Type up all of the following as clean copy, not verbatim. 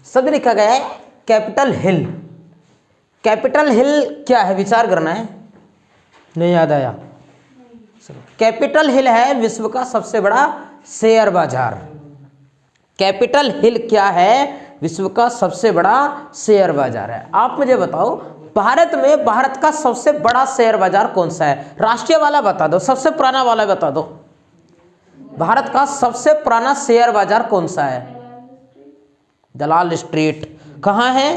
शब्द लिखा गया है कैपिटल हिल। कैपिटल हिल क्या है, विचार करना है। नहीं याद आया? कैपिटल हिल है विश्व का सबसे बड़ा शेयर बाजार। कैपिटल हिल क्या है, विश्व का सबसे बड़ा शेयर बाजार है। आप मुझे बताओ भारत में भारत का सबसे बड़ा शेयर बाजार कौन सा है? राष्ट्रीय वाला बता दो, सबसे पुराना वाला बता दो। भारत का सबसे पुराना शेयर बाजार कौन सा है? दलाल स्ट्रीट। कहाँ है?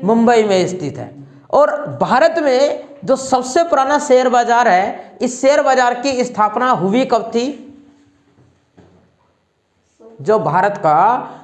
मुंबई में स्थित है। और भारत में जो सबसे पुराना शेयर बाजार है, इस शेयर बाजार की स्थापना हुई कब थी? जो भारत का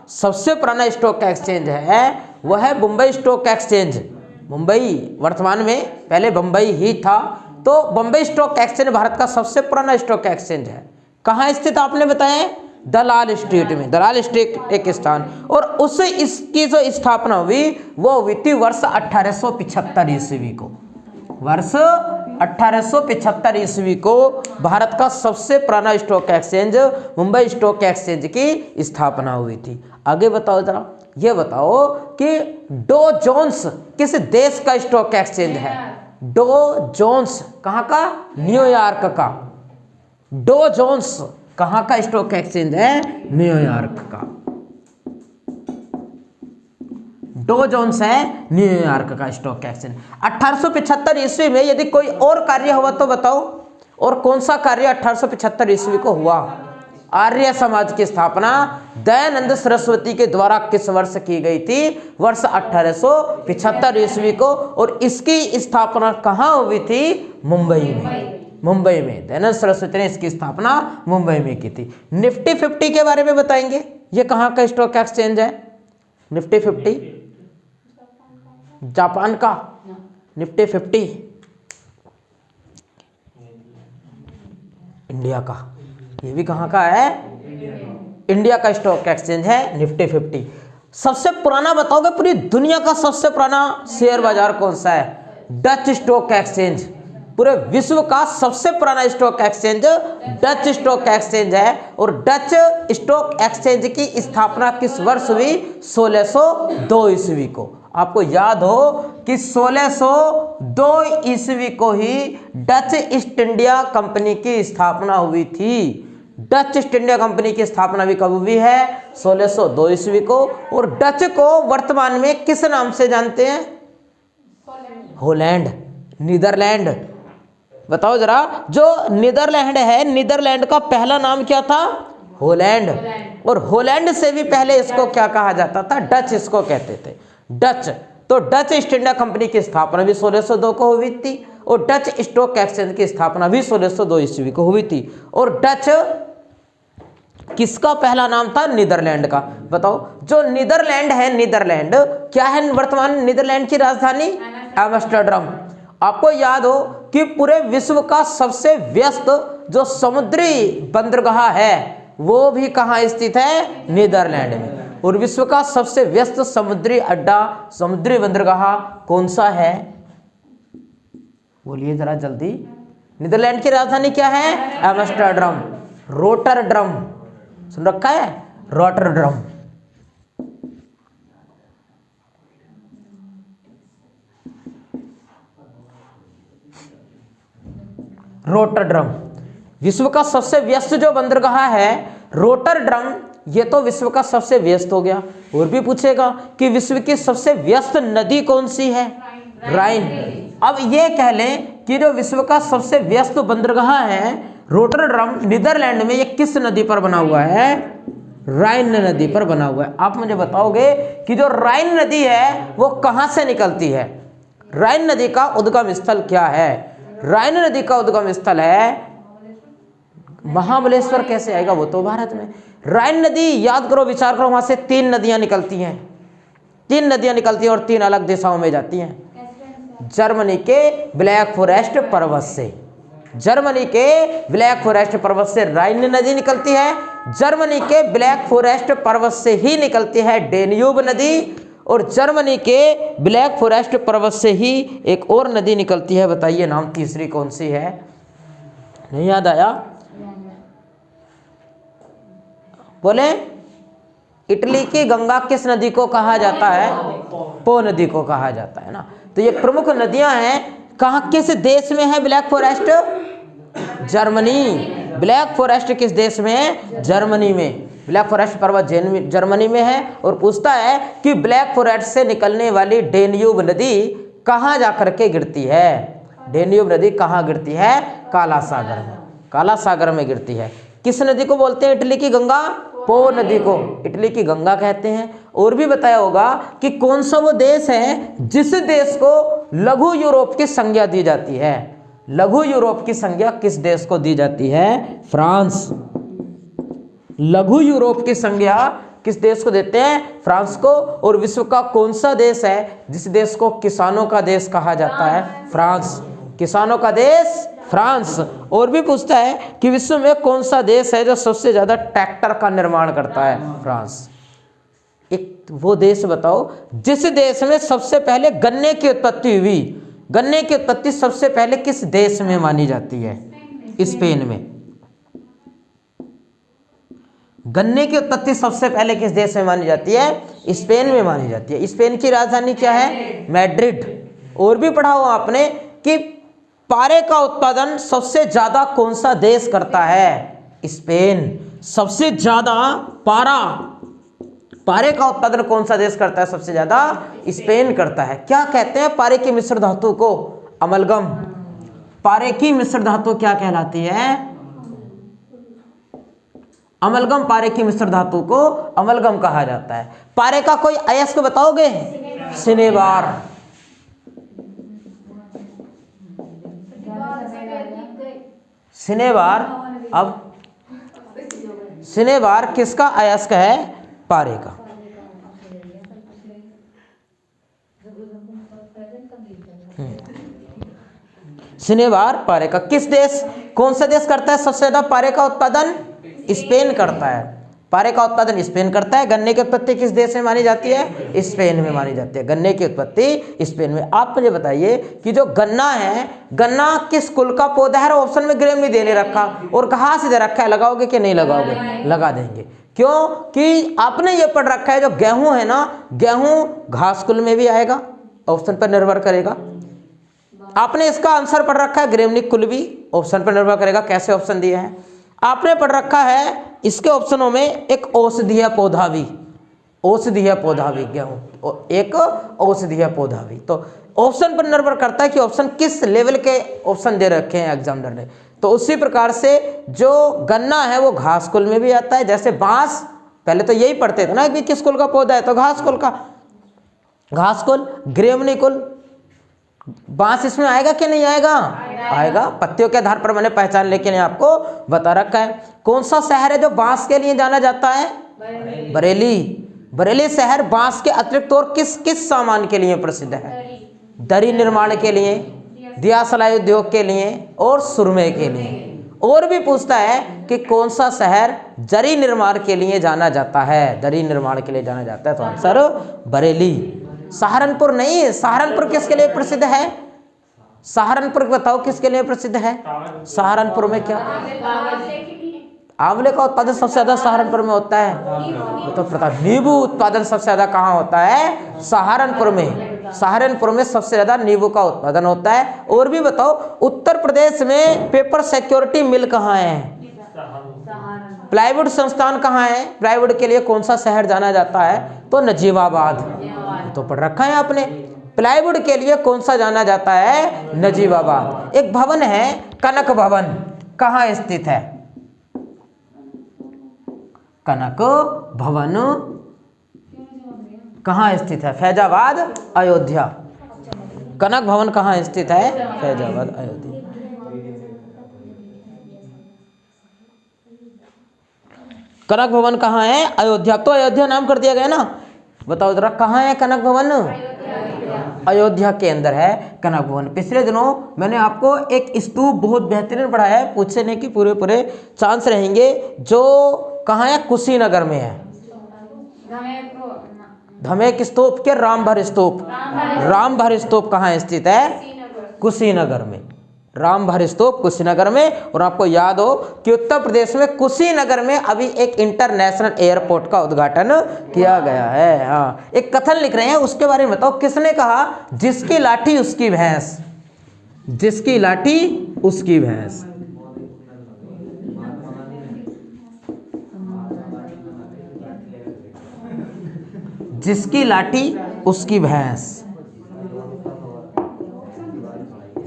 सबसे पुराना स्टॉक एक्सचेंज है वह है मुंबई स्टॉक एक्सचेंज। मुंबई वर्तमान में, पहले बंबई ही था, तो बंबई स्टॉक एक्सचेंज भारत का सबसे पुराना स्टॉक एक्सचेंज है। कहाँ स्थित आपने बताया? दलाल स्ट्रीट में। दलाल स्ट्रीट एक स्थान। और उससे इसकी जो स्थापना हुई वो हुई थी वर्ष 1875 ईस्वी को। वर्ष 1875 ईस्वी को भारत का सबसे पुराना stock exchange Mumbai stock exchange की स्थापना हुई थी। आगे बताओ जरा, ये बताओ कि डो जोन्स किस देश का स्टॉक एक्सचेंज है? डो जोन्स कहाँ का? न्यूयॉर्क का। डो जोन्स कहाँ का स्टॉक एक्सचेंज है? न्यूयॉर्क का। डो जोन्स है न्यूयॉर्क का स्टॉक एक्सचेंज। 1875 ईस्वी में यदि कोई और कार्य हुआ तो बताओ, और कौन सा कार्य 1875 ईस्वी को हुआ? आर्य समाज की स्थापना दयानंद सरस्वती के द्वारा किस वर्ष की गई थी? वर्ष 1875 ईस्वी को। और इसकी स्थापना कहाँ हुई थी? मुंबई में। मुंबई में दयानंद सरस्वती ने इसकी स्थापना मुंबई में की थी। निफ्टी 50 के बारे में बताएंगे, ये कहाँ का स्टॉक एक्सचेंज है? निफ्टी 50 जापान का। निफ्टी 50 इंडिया का। ये भी कहाँ का है? इंडिया का स्टॉक एक्सचेंज है निफ्टी 50। सबसे पुराना बताओगे पूरी दुनिया का सबसे पुराना शेयर बाजार कौन सा है? Dutch stock exchange. पूरे विश्व का सबसे पुराना stock exchange Dutch stock exchange है। और डच स्टॉक एक्सचेंज की स्थापना किस वर्ष हुई? 1602 ईस्वी को। आपको याद हो कि 1602 ईस्वी को ही डच ईस्ट इंडिया कंपनी की स्थापना हुई थी। डच ईस्ट इंडिया कंपनी की स्थापना भी कब हुई है? 1602 ईस्वी को। और डच को वर्तमान में किस नाम से जानते हैं? Holland, Netherlands. बताओ जरा, जो नीदरलैंड है, नीदरलैंड का पहला नाम क्या था? हॉलैंड। और हॉलैंड से भी पहले इसको क्या कहा जाता था? डच इसको कहते थे, डच। तो डच ईस्ट इंडिया कंपनी की स्थापना भी 1602 को हुई थी। और डच स्टॉक एक्सचेंज की स्थापना भी 1602 ईस्वी को हुई थी। और डच किसका पहला नाम था? नीदरलैंड का। बताओ, जो नीदरलैंड है, नीदरलैंड क्या है वर्तमान? नीदरलैंड की राजधानी एम्स्टर्डम। आपको याद हो कि पूरे विश्व का सबसे व्यस्त जो समुद्री बंदरगाह है वो भी कहाँ स्थित है? नीदरलैंड में। और विश्व का सबसे व्यस्त समुद्री अड्डा, समुद्री बंदरगाह कौन सा है? बोलिए जरा जल्दी। नीदरलैंड की राजधानी क्या है? एम्स्टर्डम। रोटरडम सुन रखा है? रोटरडम। रोटरडम विश्व का सबसे व्यस्त जो बंदरगाह है रोटरडम, ये तो विश्व का सबसे व्यस्त हो गया। और भी पूछेगा कि विश्व की सबसे व्यस्त नदी कौन सी है? राइन। अब ये कह लें कि जो विश्व का सबसे व्यस्त बंदरगाह है रोटरडम नीदरलैंड में, ये किस नदी पर बना हुआ है? राइन नदी पर बना हुआ है। आप मुझे बताओगे कि जो राइन नदी है वो कहाँ से निकलती है? राइन नदी का उद्गम स्थल क्या है? राइन नदी का उद्गम स्थल है महाबलेश्वर। कैसे आएगा? वो तो भारत में। राइन नदी याद करो, विचार करो, वहां से 3 नदियां निकलती हैं। 3 नदियां निकलती हैं और 3 अलग दिशाओं में जाती हैं। जर्मनी के ब्लैक फॉरेस्ट पर्वत से, जर्मनी के ब्लैक फॉरेस्ट पर्वत से राइन नदी निकलती है। जर्मनी के ब्लैक फॉरेस्ट पर्वत से ही निकलती है डेन्यूब नदी। और जर्मनी के ब्लैक फॉरेस्ट पर्वत से ही एक और नदी निकलती है, बताइए नाम, तीसरी कौन सी है? नहीं याद आया? बोले इटली की गंगा किस नदी को कहा जाता है? पो नदी को कहा जाता है ना। तो ये प्रमुख नदियां हैं। कहाँ, किस देश में है black forest? Germany. Black forest किस देश में है? जर्मनी में। ब्लैक फॉरेस्ट पर्वत जर्मनी में है। और पूछता है कि ब्लैक फॉरेस्ट से निकलने वाली डेन्यूब नदी कहाँ जाकर के गिरती है? डेन्यूब नदी कहाँ गिरती है? काला सागर में। काला सागर में गिरती है। किस नदी को बोलते हैं इटली की गंगा? पो नदी को इटली की गंगा कहते हैं। और भी बताया होगा कि कौन सा वो देश है जिस देश को लघु यूरोप की संज्ञा दी जाती है। लघु यूरोप की संज्ञा किस देश को दी जाती है? फ्रांस। लघु यूरोप की संज्ञा किस देश को देते हैं? फ्रांस को। और विश्व का कौन सा देश है जिस देश को किसानों का देश कहा जाता है? फ्रांस। किसानों का देश फ्रांस। और भी पूछता है कि विश्व में कौन सा देश है जो सबसे ज्यादा ट्रैक्टर का निर्माण करता है? फ्रांस। एक वो देश बताओ जिस देश में सबसे पहले गन्ने की उत्पत्ति हुई। गन्ने की उत्पत्ति सबसे पहले किस देश में मानी जाती है? स्पेन में। गन्ने की उत्पत्ति सबसे पहले किस देश में मानी जाती है? स्पेन में मानी जाती है। स्पेन की राजधानी क्या है? मैड्रिड। और भी पढ़ा हो आपने कि पारे का उत्पादन सबसे ज्यादा कौन सा देश करता है? स्पेन। सबसे ज्यादा पारे का उत्पादन कौन सा देश करता है? सबसे ज्यादा स्पेन करता है। क्या कहते हैं पारे की मिश्र धातु को? अमलगम। पारे की मिश्र धातु क्या कहलाती है? अमलगम। पारे की मिश्र धातु को अमलगम कहा जाता है। पारे का कोई अयस्क बताओगे? सिनेबार। सिनेबार। अब सिनेबार किसका अयस्क है? पारे का। सिनेबार पारे का। किस देश, कौन सा देश करता है सबसे ज्यादा पारे का उत्पादन? स्पेन करता है। पारे का उत्पादन स्पेन करता है। गन्ने की उत्पत्ति किस देश में मानी जाती है? स्पेन में मानी जाती है। गन्ने की उत्पत्ति स्पेन में। आप मुझे बताइए कि जो गन्ना है, गन्ना किस कुल का पौधा है? ऑप्शन में ग्रेम नहीं देने रखा और कहाँ से दे रखा है? लगाओगे कि नहीं लगाओगे? लगा देंगे। क्यों कि आपने ये पढ़ रखा है जो गेहूं है ना, गेहूं घास कुल में भी आएगा, ऑप्शन पर निर्भर करेगा। आपने इसका आंसर पढ़ रखा है ग्रेमनिक कुल भी, ऑप्शन पर निर्भर करेगा। कैसे ऑप्शन दिए हैं? आपने पढ़ रखा है इसके ऑप्शनों में एक औषधीय पौधा भी, औषधीय पौधा भी गेहूं, एक औषधीय पौधा भी। तो ऑप्शन पर निर्भर करता है कि ऑप्शन किस लेवल के ऑप्शन दे रखे हैं एग्जामिनर ने। तो उसी प्रकार से जो गन्ना है वो घास कुल में भी आता है। जैसे बांस, पहले तो यही पढ़ते थे ना कि किस कुल का पौधा है, तो घास कुल का। घास कुल, ग्रेमनी कुल। बांस इसमें आएगा कि नहीं आएगा? आएगा। पत्तियों के आधार पर मैंने पहचान लेके आपको बता रखा है। कौन सा शहर है जो बांस के लिए जाना जाता है? बरेली। बरेली शहर बांस के अतिरिक्त और किस किस सामान के लिए प्रसिद्ध है? दरी निर्माण के लिए, दिया सलाई उद्योग के लिए और सुरमे के लिए। और भी पूछता है कि कौन सा शहर जरी निर्माण के लिए जाना जाता है? दरी निर्माण के लिए जाना जाता है, तो आंसर बरेली। सहारनपुर नहीं, सहारनपुर किसके लिए प्रसिद्ध है? सहारनपुर बताओ किसके लिए प्रसिद्ध है? सहारनपुर में क्या? आंवले का उत्पादन सबसे ज्यादा सहारनपुर में होता है। तो पता, नींबू उत्पादन सबसे ज्यादा कहाँ होता है? सहारनपुर में। सहारनपुर में सबसे ज्यादा नींबू का उत्पादन होता है। और भी बताओ, उत्तर प्रदेश में पेपर सिक्योरिटी मिल कहाँ है? प्लाईवुड संस्थान कहाँ है? प्लाईवुड के लिए कौन सा शहर जाना जाता है? तो नजीबाबाद। तो पढ़ रखा है आपने। प्लाईवुड के लिए कौन सा जाना जाता है? नजीबाबाद। एक भवन है कनक भवन, कहाँ स्थित है? कनक भवन कहाँ स्थित है? फैजाबाद, अयोध्या। कनक भवन कहाँ स्थित है? फैजाबाद, अयोध्या। कनक भवन कहाँ है? अयोध्या। तो अयोध्या नाम कर दिया गया ना। बताओ जरा कहाँ है कनक भवन? अयोध्या के अंदर है कनक भवन। पिछले दिनों मैंने आपको एक स्तूप बहुत बेहतरीन पढ़ाया है, पूछने की पूरे चांस रहेंगे। जो कहाँ है? कुशीनगर में है। धमेक स्तूप के रामभर स्तूप। रामभर स्तूप कहाँ स्थित है? कुशीनगर में। रामभर स्तूप कुशीनगर में। और आपको याद हो कि उत्तर प्रदेश में कुशीनगर में अभी एक इंटरनेशनल एयरपोर्ट का उद्घाटन किया गया है। हाँ, एक कथन लिख रहे हैं, उसके बारे में बताओ। किसने कहा जिसकी लाठी उसकी भैंस, जिसकी लाठी उसकी भैंस। जिसकी लाठी उसकी भैंस,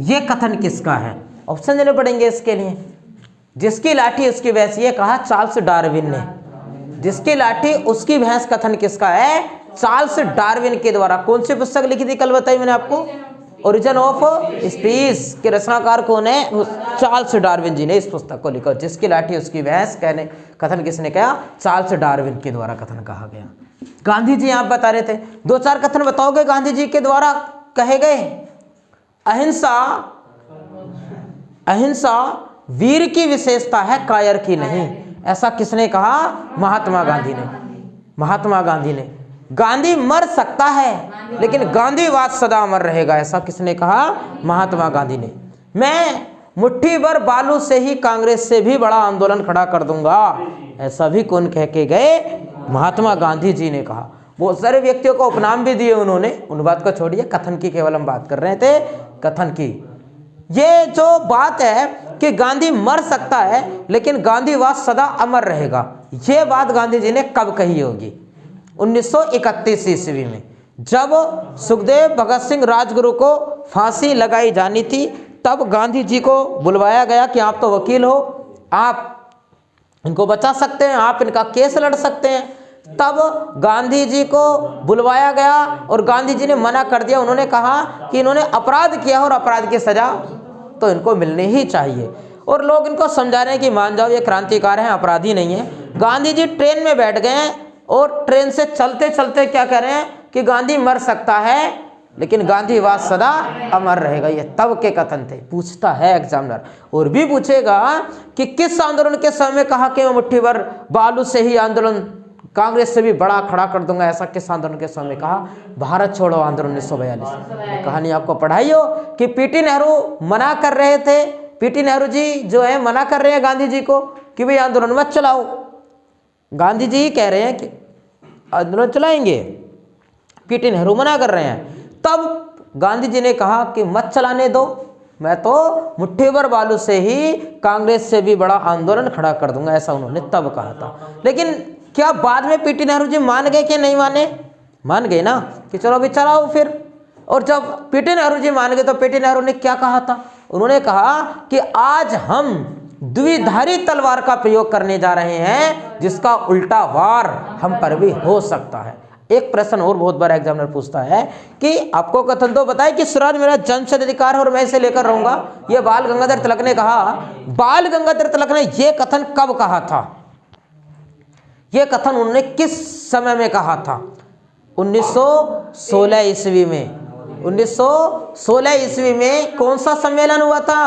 ये कथन किसका है? ऑप्शन देने पड़ेंगे इसके लिए। जिसकी लाठी उसकी भैंस, ये कहा चार्ल्स डार्विन ने। जिसकी लाठी उसकी भैंस कथन किसका है? चार्ल्स डार्विन के द्वारा। कौन सी पुस्तक लिखी थी, कल बताई मैंने आपको, ओरिजिन ऑफ स्पीसीज के रचनाकार कौन है? चार्ल्स डार्विन जी ने इस पुस्तक को लिखा। जिसकी लाठी उसकी भैंस कहने कथन किसने कहा? चार्ल्स डार्विन के द्वारा कथन कहा गया। गांधी जी आप बता रहे थे, दो चार कथन बताओगे गांधी जी के द्वारा कहे गए? अहिंसा, अहिंसा वीर की विशेषता है, कायर की नहीं। ऐसा किसने कहा? महात्मा गांधी ने। महात्मा गांधी ने। गांधी मर सकता है लेकिन गांधीवाद सदा अमर रहेगा, ऐसा किसने कहा? महात्मा गांधी ने। मैं मुट्ठी भर बालू से ही कांग्रेस से भी बड़ा आंदोलन खड़ा कर दूंगा, ऐसा भी कौन कह के गए? महात्मा गांधी जी ने कहा। बहुत सारे व्यक्तियों को उपनाम भी दिए उन्होंने, उन बात को छोड़िए, कथन की केवल हम बात कर रहे थे, कथन की। ये जो बात है कि गांधी मर सकता है लेकिन गांधीवाद सदा अमर रहेगा, ये बात गांधी जी ने कब कही होगी? 1931 ईस्वी में, जब सुखदेव भगत सिंह राजगुरु को फांसी लगाई जानी थी, तब गांधी जी को बुलवाया गया कि आप तो वकील हो, आप इनको बचा सकते हैं, आप इनका केस लड़ सकते हैं। तब गांधी जी को बुलवाया गया और गांधी जी ने मना कर दिया। उन्होंने कहा कि इन्होंने अपराध किया और अपराध की सजा तो इनको मिलनी ही चाहिए। और लोग इनको समझा रहे हैं कि मान जाओ ये क्रांतिकार हैं, अपराधी नहीं है। गांधी जी ट्रेन में बैठ गए और ट्रेन से चलते चलते क्या कह रहे हैं कि गांधी मर सकता है लेकिन गांधीवाद सदा अमर रहेगा। ये तब के कथन थे। पूछता है एग्जामिनर, और भी पूछेगा कि किस आंदोलन के समय कहा कि मैं मुट्ठी भर बालू से ही आंदोलन कांग्रेस से भी बड़ा खड़ा कर दूंगा, ऐसा किस आंदोलन के समय कहा? भारत छोड़ो आंदोलन 1942। कहानी आपको पढ़ाई हो कि पीटी नेहरू मना कर रहे थे, पीटी नेहरू जी जो है मना कर रहे हैं गांधी जी को कि भाई आंदोलन मत चलाओ। गांधी जी कह रहे हैं कि आंदोलन चलाएंगे, पीटी नेहरू मना कर रहे हैं। तब गांधी जी ने कहा कि मत चलाने दो, मैं तो मुट्ठी भर बालू से ही कांग्रेस से भी बड़ा आंदोलन खड़ा कर दूंगा, ऐसा उन्होंने तब कहा था। लेकिन क्या बाद में पीटी नेहरू जी मान गए कि नहीं माने? मान गए ना, कि चलो अभी चलाओ फिर। और जब पीटी नेहरू जी मान गए तो पीटी नेहरू ने क्या कहा था? उन्होंने कहा कि आज हम द्विधारी तलवार का प्रयोग करने जा रहे हैं जिसका उल्टा वार हम पर भी हो सकता है। एक प्रश्न और बहुत बार एग्जामिनर पूछता है कि आपको कथन तो बताए कि स्वराज मेरा जन्मसिद्ध अधिकार है और मैं इसे लेकर रहूंगा, ये बाल गंगाधर तिलक ने कहा। बाल गंगाधर तिलक ने यह कथन कब कहा था? यह कथन उन्होंने किस समय में कहा था? 1916 ईस्वी में। 1916 ईस्वी में कौन सा सम्मेलन हुआ था?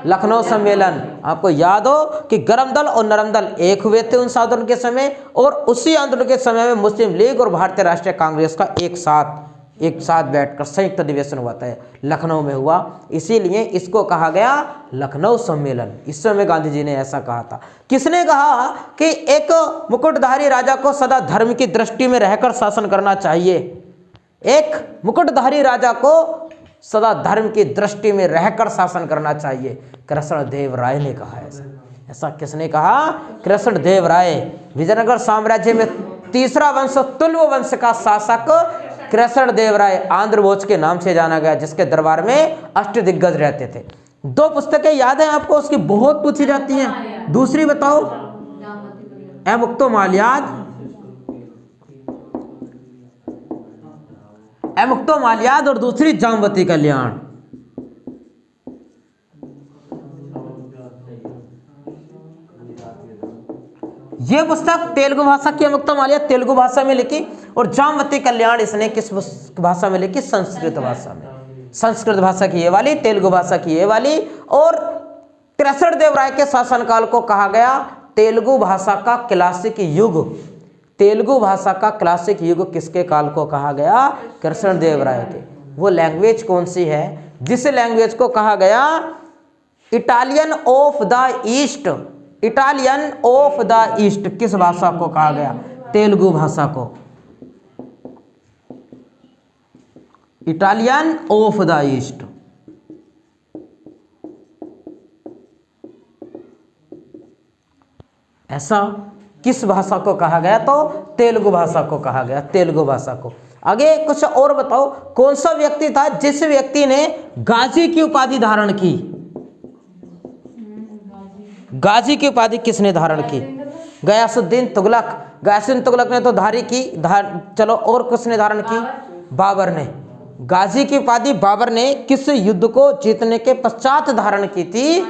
लखनऊ सम्मेलन। आपको याद हो कि गरम दल और नरम दल एक हुए थे उस आंदोलन के समय, और उसी आंदोलन के समय में मुस्लिम लीग और भारतीय राष्ट्रीय कांग्रेस का एक साथ बैठकर संयुक्त अधिवेशन हुआ था, लखनऊ में हुआ। इसीलिए इसको कहा गया लखनऊ सम्मेलन। इस समय गांधी जी ने ऐसा कहा था। किसने कहा कि एक मुकुटधारी राजा को सदा धर्म की दृष्टि में रहकर शासन करना चाहिए? एक मुकुटधारी राजा को सदा धर्म की दृष्टि में रहकर शासन करना चाहिए, कृष्णदेव राय ने कहा ऐसा। ऐसा किसने कहा? कृष्णदेव राय। विजयनगर साम्राज्य में तीसरा वंश तुलु वंश का शासक कृष्णदेव राय आंध्र भोज के नाम से जाना गया, जिसके दरबार में अष्टदिग्गज रहते थे। दो पुस्तकें याद हैं आपको, उसकी बहुत पूछी जाती हैं। दूसरी बताओ, अमुक्तो माल्याद, अमुक्तो माल्याद, और दूसरी जामवती कल्याण। यह पुस्तक तेलुगु भाषा की अमुक्तो माल्याद तेलुगु भाषा में लिखी, और जामवती कल्याण इसने किस भाषा में लिखी? संस्कृत भाषा में। संस्कृत भाषा की ये वाली, तेलुगु भाषा की ये वाली। और कृष्णदेव राय के शासनकाल को कहा गया तेलुगु भाषा का क्लासिक युग। तेलुगु भाषा का क्लासिक युग किसके काल को कहा गया? कृष्णदेव राय के। वो लैंग्वेज कौन सी है जिस लैंग्वेज को कहा गया Italian of the east, Italian of the east किस भाषा को कहा गया? तेलुगु भाषा को। इटालियन ऑफ द ईस्ट, ऐसा किस भाषा को कहा गया? तो तेलुगु भाषा को कहा गया, तेलुगु भाषा को। आगे कुछ और बताओ, कौन सा व्यक्ति था जिस व्यक्ति ने गाजी की उपाधि धारण की? गाजी की उपाधि किसने धारण की? गयासुद्दीन तुगलक। गयासुद्दीन तुगलक ने तो धारी की चलो, और किसने धारण की? बाबर ने। गाजी की उपाधि बाबर ने किस युद्ध को जीतने के पश्चात धारण की थी?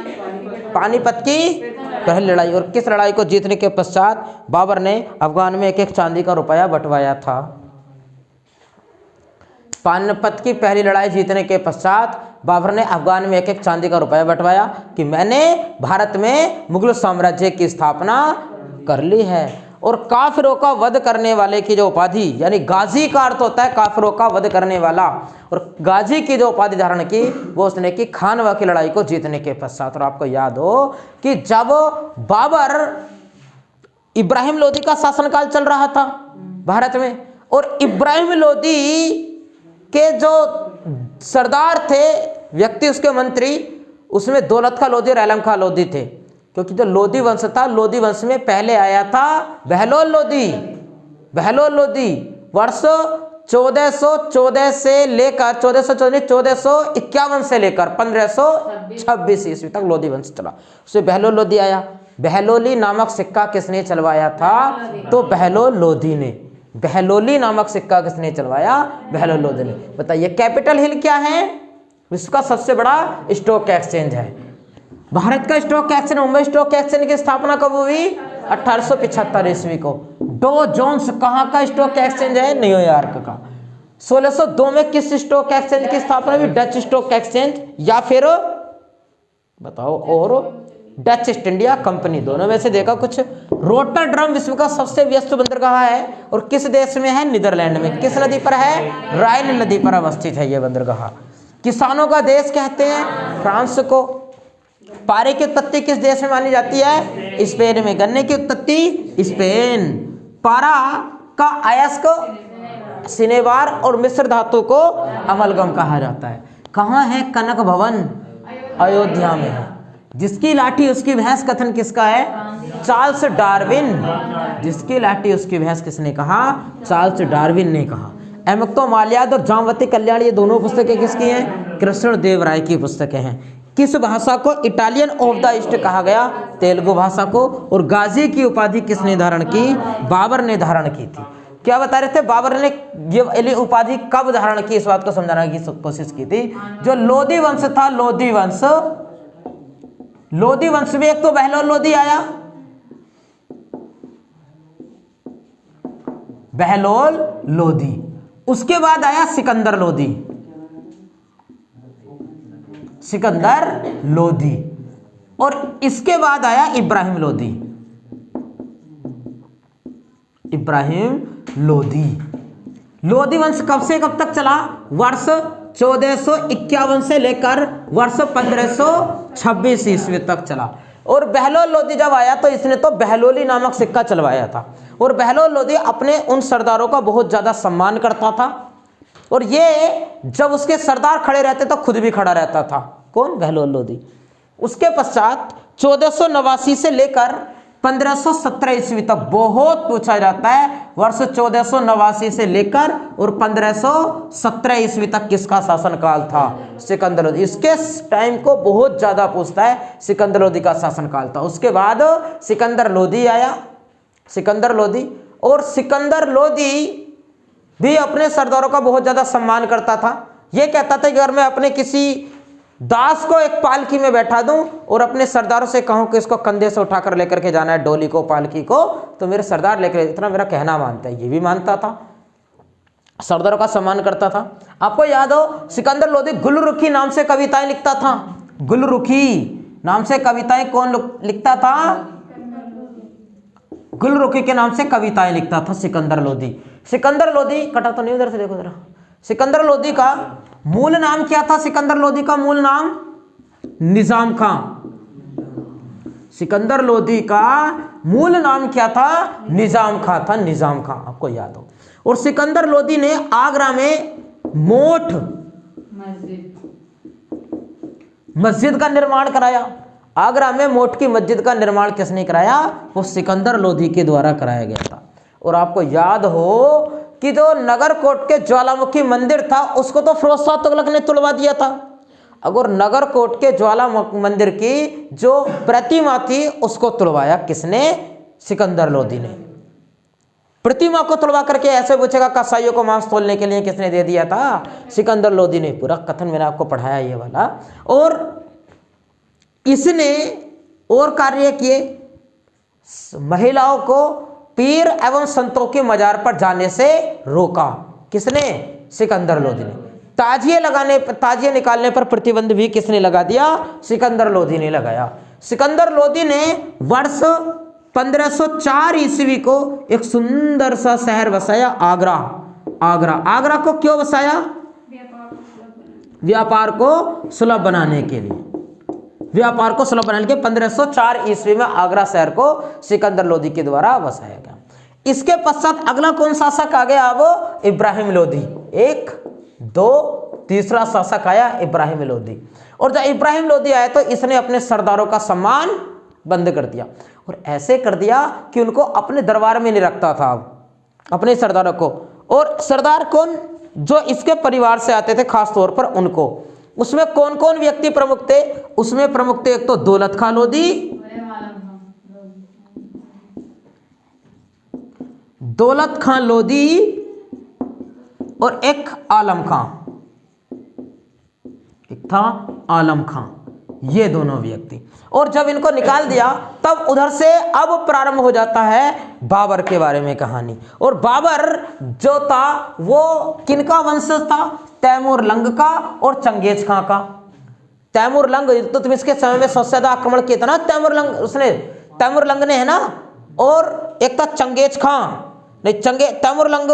पानीपत की पहली लड़ाई। और किस लड़ाई को जीतने के पश्चात बाबर ने अफगान में एक एक चांदी का रुपया बंटवाया था? पानीपत की पहली लड़ाई जीतने के पश्चात बाबर ने अफगान में एक एक चांदी का रुपया बंटवाया कि मैंने भारत में मुगल साम्राज्य की स्थापना कर ली है। और काफिरों का वध करने वाले की जो उपाधि, यानी गाजी का अर्थ होता है काफिरों का वध करने वाला, और गाजी की जो उपाधि धारण की वो उसने की खानवा की लड़ाई को जीतने के पश्चात। और आपको याद हो कि जब बाबर, इब्राहिम लोदी का शासनकाल चल रहा था भारत में, और इब्राहिम लोदी के जो सरदार थे, व्यक्ति उसके मंत्री, उसमें दौलत खां लोदी और आलम खां लोदी थे। क्योंकि जो लोदी वंश था, लोदी वंश में पहले आया था बहलोल लोदी। बहलोल लोदी वर्ष 1414 से लेकर 1451 से लेकर 1526 ईस्वी तक लोदी वंश चला। उसमें बहलोल लोदी आया। बहलोली नामक सिक्का किसने चलवाया था? तो बहलोल लोदी ने। बहलोली नामक सिक्का किसने चलवाया? बहलोल लोदी ने। बताइए कैपिटल हिल क्या है? विश्व का सबसे बड़ा स्टॉक एक्सचेंज है। भारत का stock exchange, Mumbai stock exchange की स्थापना कब हुई? 1875 ईस्वी को। डो जोन्स कहाँ का स्टॉक एक्सचेंज है? न्यूयॉर्क का। 1602 में किस स्टॉक एक्सचेंज की स्थापना हुई? डच स्टॉक एक्सचेंज, या फिर बताओ, और डच ईस्ट इंडिया कंपनी, दोनों में से देखा कुछ। रोटरडम विश्व का सबसे व्यस्त बंदरगाह है, और किस देश में है? नीदरलैंड में। किस नदी पर है? राइन नदी पर अवस्थित है यह बंदरगाह। किसानों का देश कहते हैं फ्रांस को। पारे की उत्पत्ति किस देश में मानी जाती है? स्पेन में। गन्ने की उत्पत्ति स्पेन। पारा का अयस्क सिनेवार और मिश्र धातु को अमलगम कहा जाता है। कहाँ है? कनक भवन अयोध्या में है। जिसकी लाठी उसकी भैंस कथन किसका है? Charles Darwin. जिसकी लाठी उसकी भैंस किसने कहा? चार्ल्स डार्विन ने कहा। अमुक्तो माल्याद और जामवती कल्याण, ये दोनों पुस्तकें किसकी हैं? कृष्ण देव राय की पुस्तकें हैं। किस भाषा को इटालियन ऑफ द ईस्ट कहा गया? तेलुगु भाषा को। और गाजी की उपाधि किसने धारण की? बाबर ने धारण की थी। क्या बता रहे थे? बाबर ने ये उपाधि कब धारण की, इस बात को समझाने की कोशिश की थी। जो लोदी वंश था, लोदी वंश, लोदी वंश में एक तो बहलोल लोदी आया, बहलोल लोदी। उसके बाद आया सिकंदर लोदी, सिकंदर लोदी। और इसके बाद आया इब्राहिम लोदी, इब्राहिम लोदी। लोदी वंश कब से कब तक चला? वर्ष 1451 से लेकर वर्ष 1526 ईस्वी तक चला। और बहलोल लोदी जब आया तो इसने तो बहलोली नामक सिक्का चलवाया था। और बहलोल लोदी अपने उन सरदारों का बहुत ज्यादा सम्मान करता था, और ये जब उसके सरदार खड़े रहते तो खुद भी खड़ा रहता था। कौन? बहलोल लोदी। उसके पश्चात 1489 से लेकर 1517 ईस्वी तक बहुत पूछा जाता है। वर्ष 1489 से लेकर और 1517 ईस्वी तक किसका शासनकाल था? सिकंदर लोदी। इसके टाइम को बहुत ज्यादा पूछता है, सिकंदर लोदी का शासनकाल था। उसके बाद सिकंदर लोदी आया, सिकंदर लोदी। और सिकंदर लोदी भी अपने सरदारों का बहुत ज्यादा सम्मान करता था। यह कहता था कि अगर मैं अपने किसी दास को एक पालकी में बैठा दूं और अपने सरदारों से कहूं कि इसको कंधे से उठाकर लेकर के जाना है, डोली को, पालकी को, तो मेरे सरदार लेकर, इतना मेरा कहना मानता है। ये भी मानता था, सरदारों का सम्मान करता था। आपको याद हो सिकंदर लोदी गुलरुखी नाम से कविताएं लिखता था। गुलरुखी नाम से कविताएं कौन लिखता था? गुलरुखी के नाम से कविताएं लिखता था सिकंदर लोदी। सिकंदर लोदी, कटा तो नहीं, उधर से देखो जरा। सिकंदर लोदी का मूल नाम क्या था? सिकंदर लोदी का मूल नाम निजाम खां। सिकंदर लोधी का मूल नाम क्या था? निजाम खां था, निजाम खां, आपको याद हो। और सिकंदर लोधी ने आगरा में मोठ मस्जिद का निर्माण कराया। आगरा में मोठ की मस्जिद का निर्माण किसने कराया? वो सिकंदर लोधी के द्वारा कराया गया था। और आपको याद हो कि जो नगरकोट के ज्वालामुखी मंदिर था उसको तो फिरोज शाह तुगलक ने तुड़वा दिया था। अगर नगरकोट के ज्वालामुखी मंदिर की जो प्रतिमा थी उसको तुड़वाया किसने? सिकंदर लोधी ने। प्रतिमा को तुड़वा करके ऐसे पूछेगा कसाईयों को मांस तोलने के लिए किसने दे दिया था? सिकंदर लोधी ने। पूरा कथन मैंने आपको पढ़ाया ये वाला। और इसने और कार्य किए, महिलाओं को पीर एवं संतों के मजार पर जाने से रोका। किसने? सिकंदर लोधी ने। ताजिए निकालने पर प्रतिबंध भी किसने लगा दिया? सिकंदर लोधी ने लगाया। सिकंदर लोधी ने वर्ष 1504 ईस्वी को एक सुंदर सा शहर बसाया, आगरा। आगरा को क्यों बसाया? व्यापार को सुलभ बनाने के लिए। व्यापार को सुलभ बनाने के 1504 ईस्वी में आगरा शहर को सिकंदर लोधी के द्वारा बसाया गया। इसके पश्चात अगला कौन शासक आ गया? अब इब्राहिम लोधी। 1, 2, तीसरा शासक आया इब्राहिम लोधी। और जब इब्राहिम लोधी आया तो इसने अपने सरदारों का सम्मान बंद कर दिया। और ऐसे कर दिया कि उनको अपने दरबार में नहीं रखता था अपने सरदारों को। और सरदार कौन? जो इसके परिवार से आते थे खास तौर पर उनको। उसमें कौन कौन व्यक्ति प्रमुख थे? उसमें प्रमुख थे एक तो दौलत खां लोधी, दौलत खां लोधी और एक आलम खां। एक था आलम खां, ये दोनों व्यक्ति। और जब इनको निकाल दिया तब उधर से अब प्रारंभ हो जाता है बाबर के बारे में कहानी। और बाबर जो था वो किनका वंशज था? तैमूर लंग का और चंगेज खां का। तैमूर लंग तो तुम इसके समय में सबसे ज्यादा आक्रमण किया था ना तैमूर लंग ने, है ना। और एक था चंगेज खां, नहीं तैमूर लंग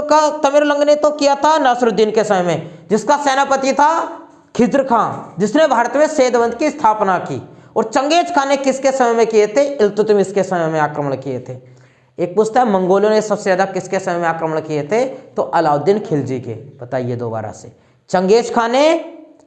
ने तो किया था नासिरुद्दीन के समय में, जिसका सेनापति था खिज्र खां, जिसने भारत में सैयदवंश की स्थापना की। और चंगेज खां ने किसके समय में किए थे? इल्तुतमिश के समय में आक्रमण किए थे। एक पूछता है मंगोलों ने सबसे ज्यादा किसके समय में आक्रमण किए थे? तो अलाउद्दीन खिलजी के। बताइए दोबारा से। चंगेज खां ने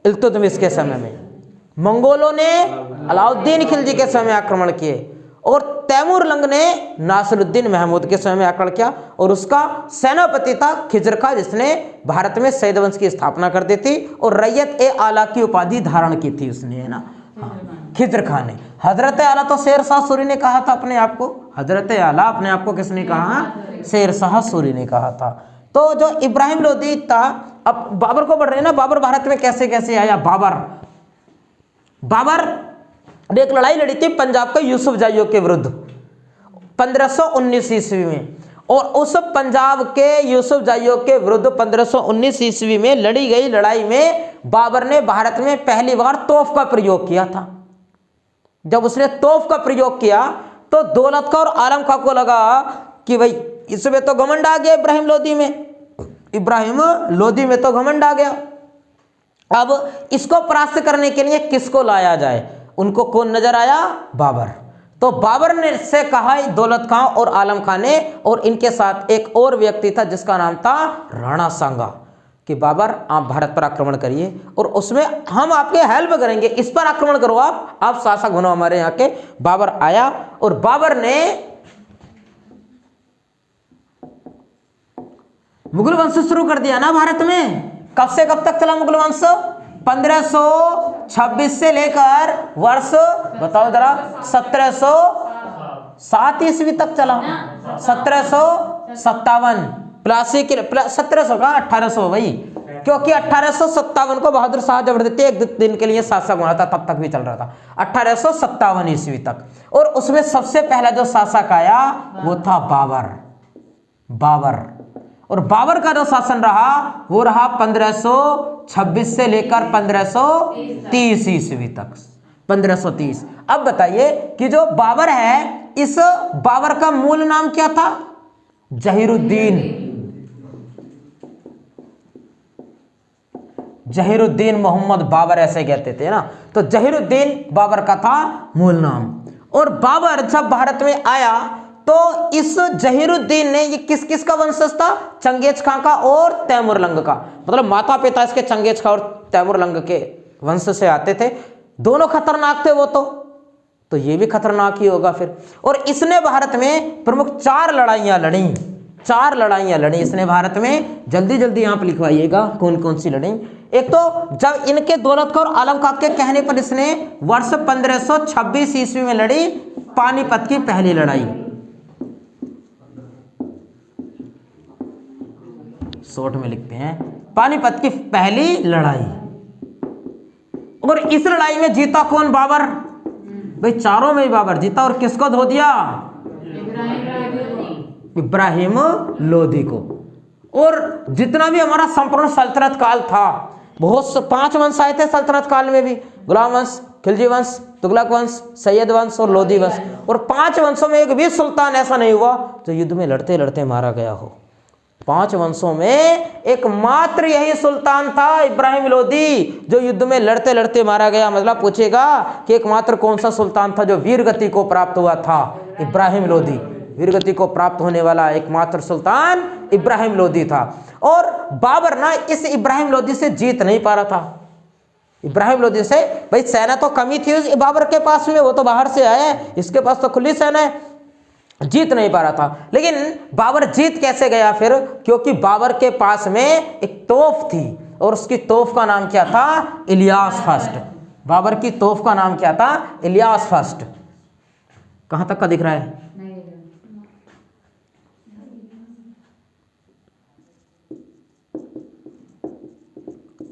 इल्तुतमिश के समय में, मंगोलों ने अलाउद्दीन खिलजी के समय में आक्रमण किए, और तैमूर लंग ने नासिरुद्दीन महमूद के समय में आक्रमण किया। और उसका सेनापति था खिज्र खां, जिसने भारत में सैयदवंश की स्थापना कर दी थी और रैयत-ए-आला की उपाधि धारण की थी उसने, है ना। खिज्र खां ने। हजरत आला तो शेर शाह सूरी ने कहा था अपने आप को। हजरत आला अपने आप को किसने कहा? शेर शाह सूरी ने कहा था। तो जो इब्राहिम लोधी था, अब बाबर को बढ़ रहे हैं ना, बाबर भारत में कैसे कैसे आया? बाबर ने एक लड़ाई लड़ी थी पंजाब के यूसुफ जाइयों के विरुद्ध 1519 ईस्वी में। और उस पंजाब के यूसुफ जाइयों के विरुद्ध 1519 ईस्वी में लड़ी गई लड़ाई में बाबर ने भारत में पहली बार तोप का प्रयोग किया था। जब उसने तोप का प्रयोग किया तो दौलत खां और आलम खां को लगा कि भाई इसमें तो घमंड आ गया, इब्राहिम लोधी में तो घमंड आ गया। अब इसको परास्त करने के लिए किसको लाया जाए? उनको कौन नजर आया? बाबर। तो बाबर ने से कहा दौलत खां और आलम खां ने, और इनके साथ एक और व्यक्ति था जिसका नाम था राणा सांगा, कि बाबर आप भारत पर आक्रमण करिए और उसमें हम आपके हेल्प करेंगे, इस पर आक्रमण करो, आप शासक बनो हमारे यहाँ के। बाबर आया और बाबर ने मुगल वंश शुरू कर दिया ना भारत में। कब से कब तक चला मुगल वंश? 1526 से लेकर वर्ष बताओ जरा 1707 ईस्वी तक चला। 1757 प्लासी के 1700 का 1800 भाई, क्योंकि 1857 को बहादुर शाह जबरदस्ती एक दिन के लिए शासक बना था, तब तक भी चल रहा था 1857 ईस्वी तक। और उसमें सबसे पहला जो शासक आया वो था बाबर। और बाबर का जो शासन रहा वो रहा 1526 से लेकर 1530 ईस्वी तक। 1530। अब बताइए कि जो बाबर है, इस बाबर का मूल नाम क्या था? जहीरुद्दीन। जहीरुद्दीन मोहम्मद बाबर ऐसे कहते थे ना, तो जहीरुद्दीन बाबर का था मूल नाम। और बाबर जब भारत में आया तो इस जहीरुद्दीन ने, ये किस किस का वंशज था? चंगेज खां का और तैमूरलंग का, मतलब माता पिता इसके चंगेज खां और तैमूरलंग के वंश से आते थे। दोनों खतरनाक थे वो तो ये भी खतरनाक ही होगा फिर। और इसने भारत में प्रमुख 4 लड़ाइयां लड़ी, 4 लड़ाइयां लड़ी इसने भारत में। जल्दी जल्दी आप लिखवाइएगा कौन कौन सी लड़ी। एक तो जब इनके दौलत खां और आलम खां के कहने पर इसने वर्ष 1526 ईस्वी में लड़ी पानीपत की पहली लड़ाई। शॉर्ट में लिखते हैं, पानीपत की पहली लड़ाई। और इस लड़ाई में जीता कौन? बाबर। भाई चारों में ही बाबर जीता। और किसको धो दिया? इब्राहिम लोदी को। और जितना भी हमारा संपूर्ण सल्तनत काल था, बहुत 5 वंश आए थे सल्तनत काल में भी, गुलाम वंश, खिलजी वंश, तुगलक वंश, सैयद वंश और लोदी वंश। और 5 वंशों में एक भी सुल्तान ऐसा नहीं हुआ जो युद्ध में लड़ते लड़ते मारा गया हो। 5 वंशों में एकमात्र यही सुल्तान था इब्राहिम लोदी जो युद्ध में लड़ते लड़ते मारा गया। मतलब पूछेगा कि एकमात्र कौन सा सुल्तान था जो वीरगति को प्राप्त हुआ था? इब्राहिम लोदी। वीरगति को प्राप्त होने वाला एकमात्र सुल्तान इब्राहिम लोदी था। और बाबर ना इस इब्राहिम लोदी से जीत नहीं पा रहा था। इब्राहिम लोदी से, भाई सेना तो कमी थी उस बाबर के पास में, वो तो बाहर से आया है, इसके पास तो खुली सेना है, जीत नहीं पा रहा था। लेकिन बाबर जीत कैसे गया फिर? क्योंकि बाबर के पास में एक तोफ थी और उसकी तोफ का नाम क्या था? इलियास फर्स्ट। बाबर की तोफ का नाम क्या था? इलियास फर्स्ट। कहां तक का दिख रहा है?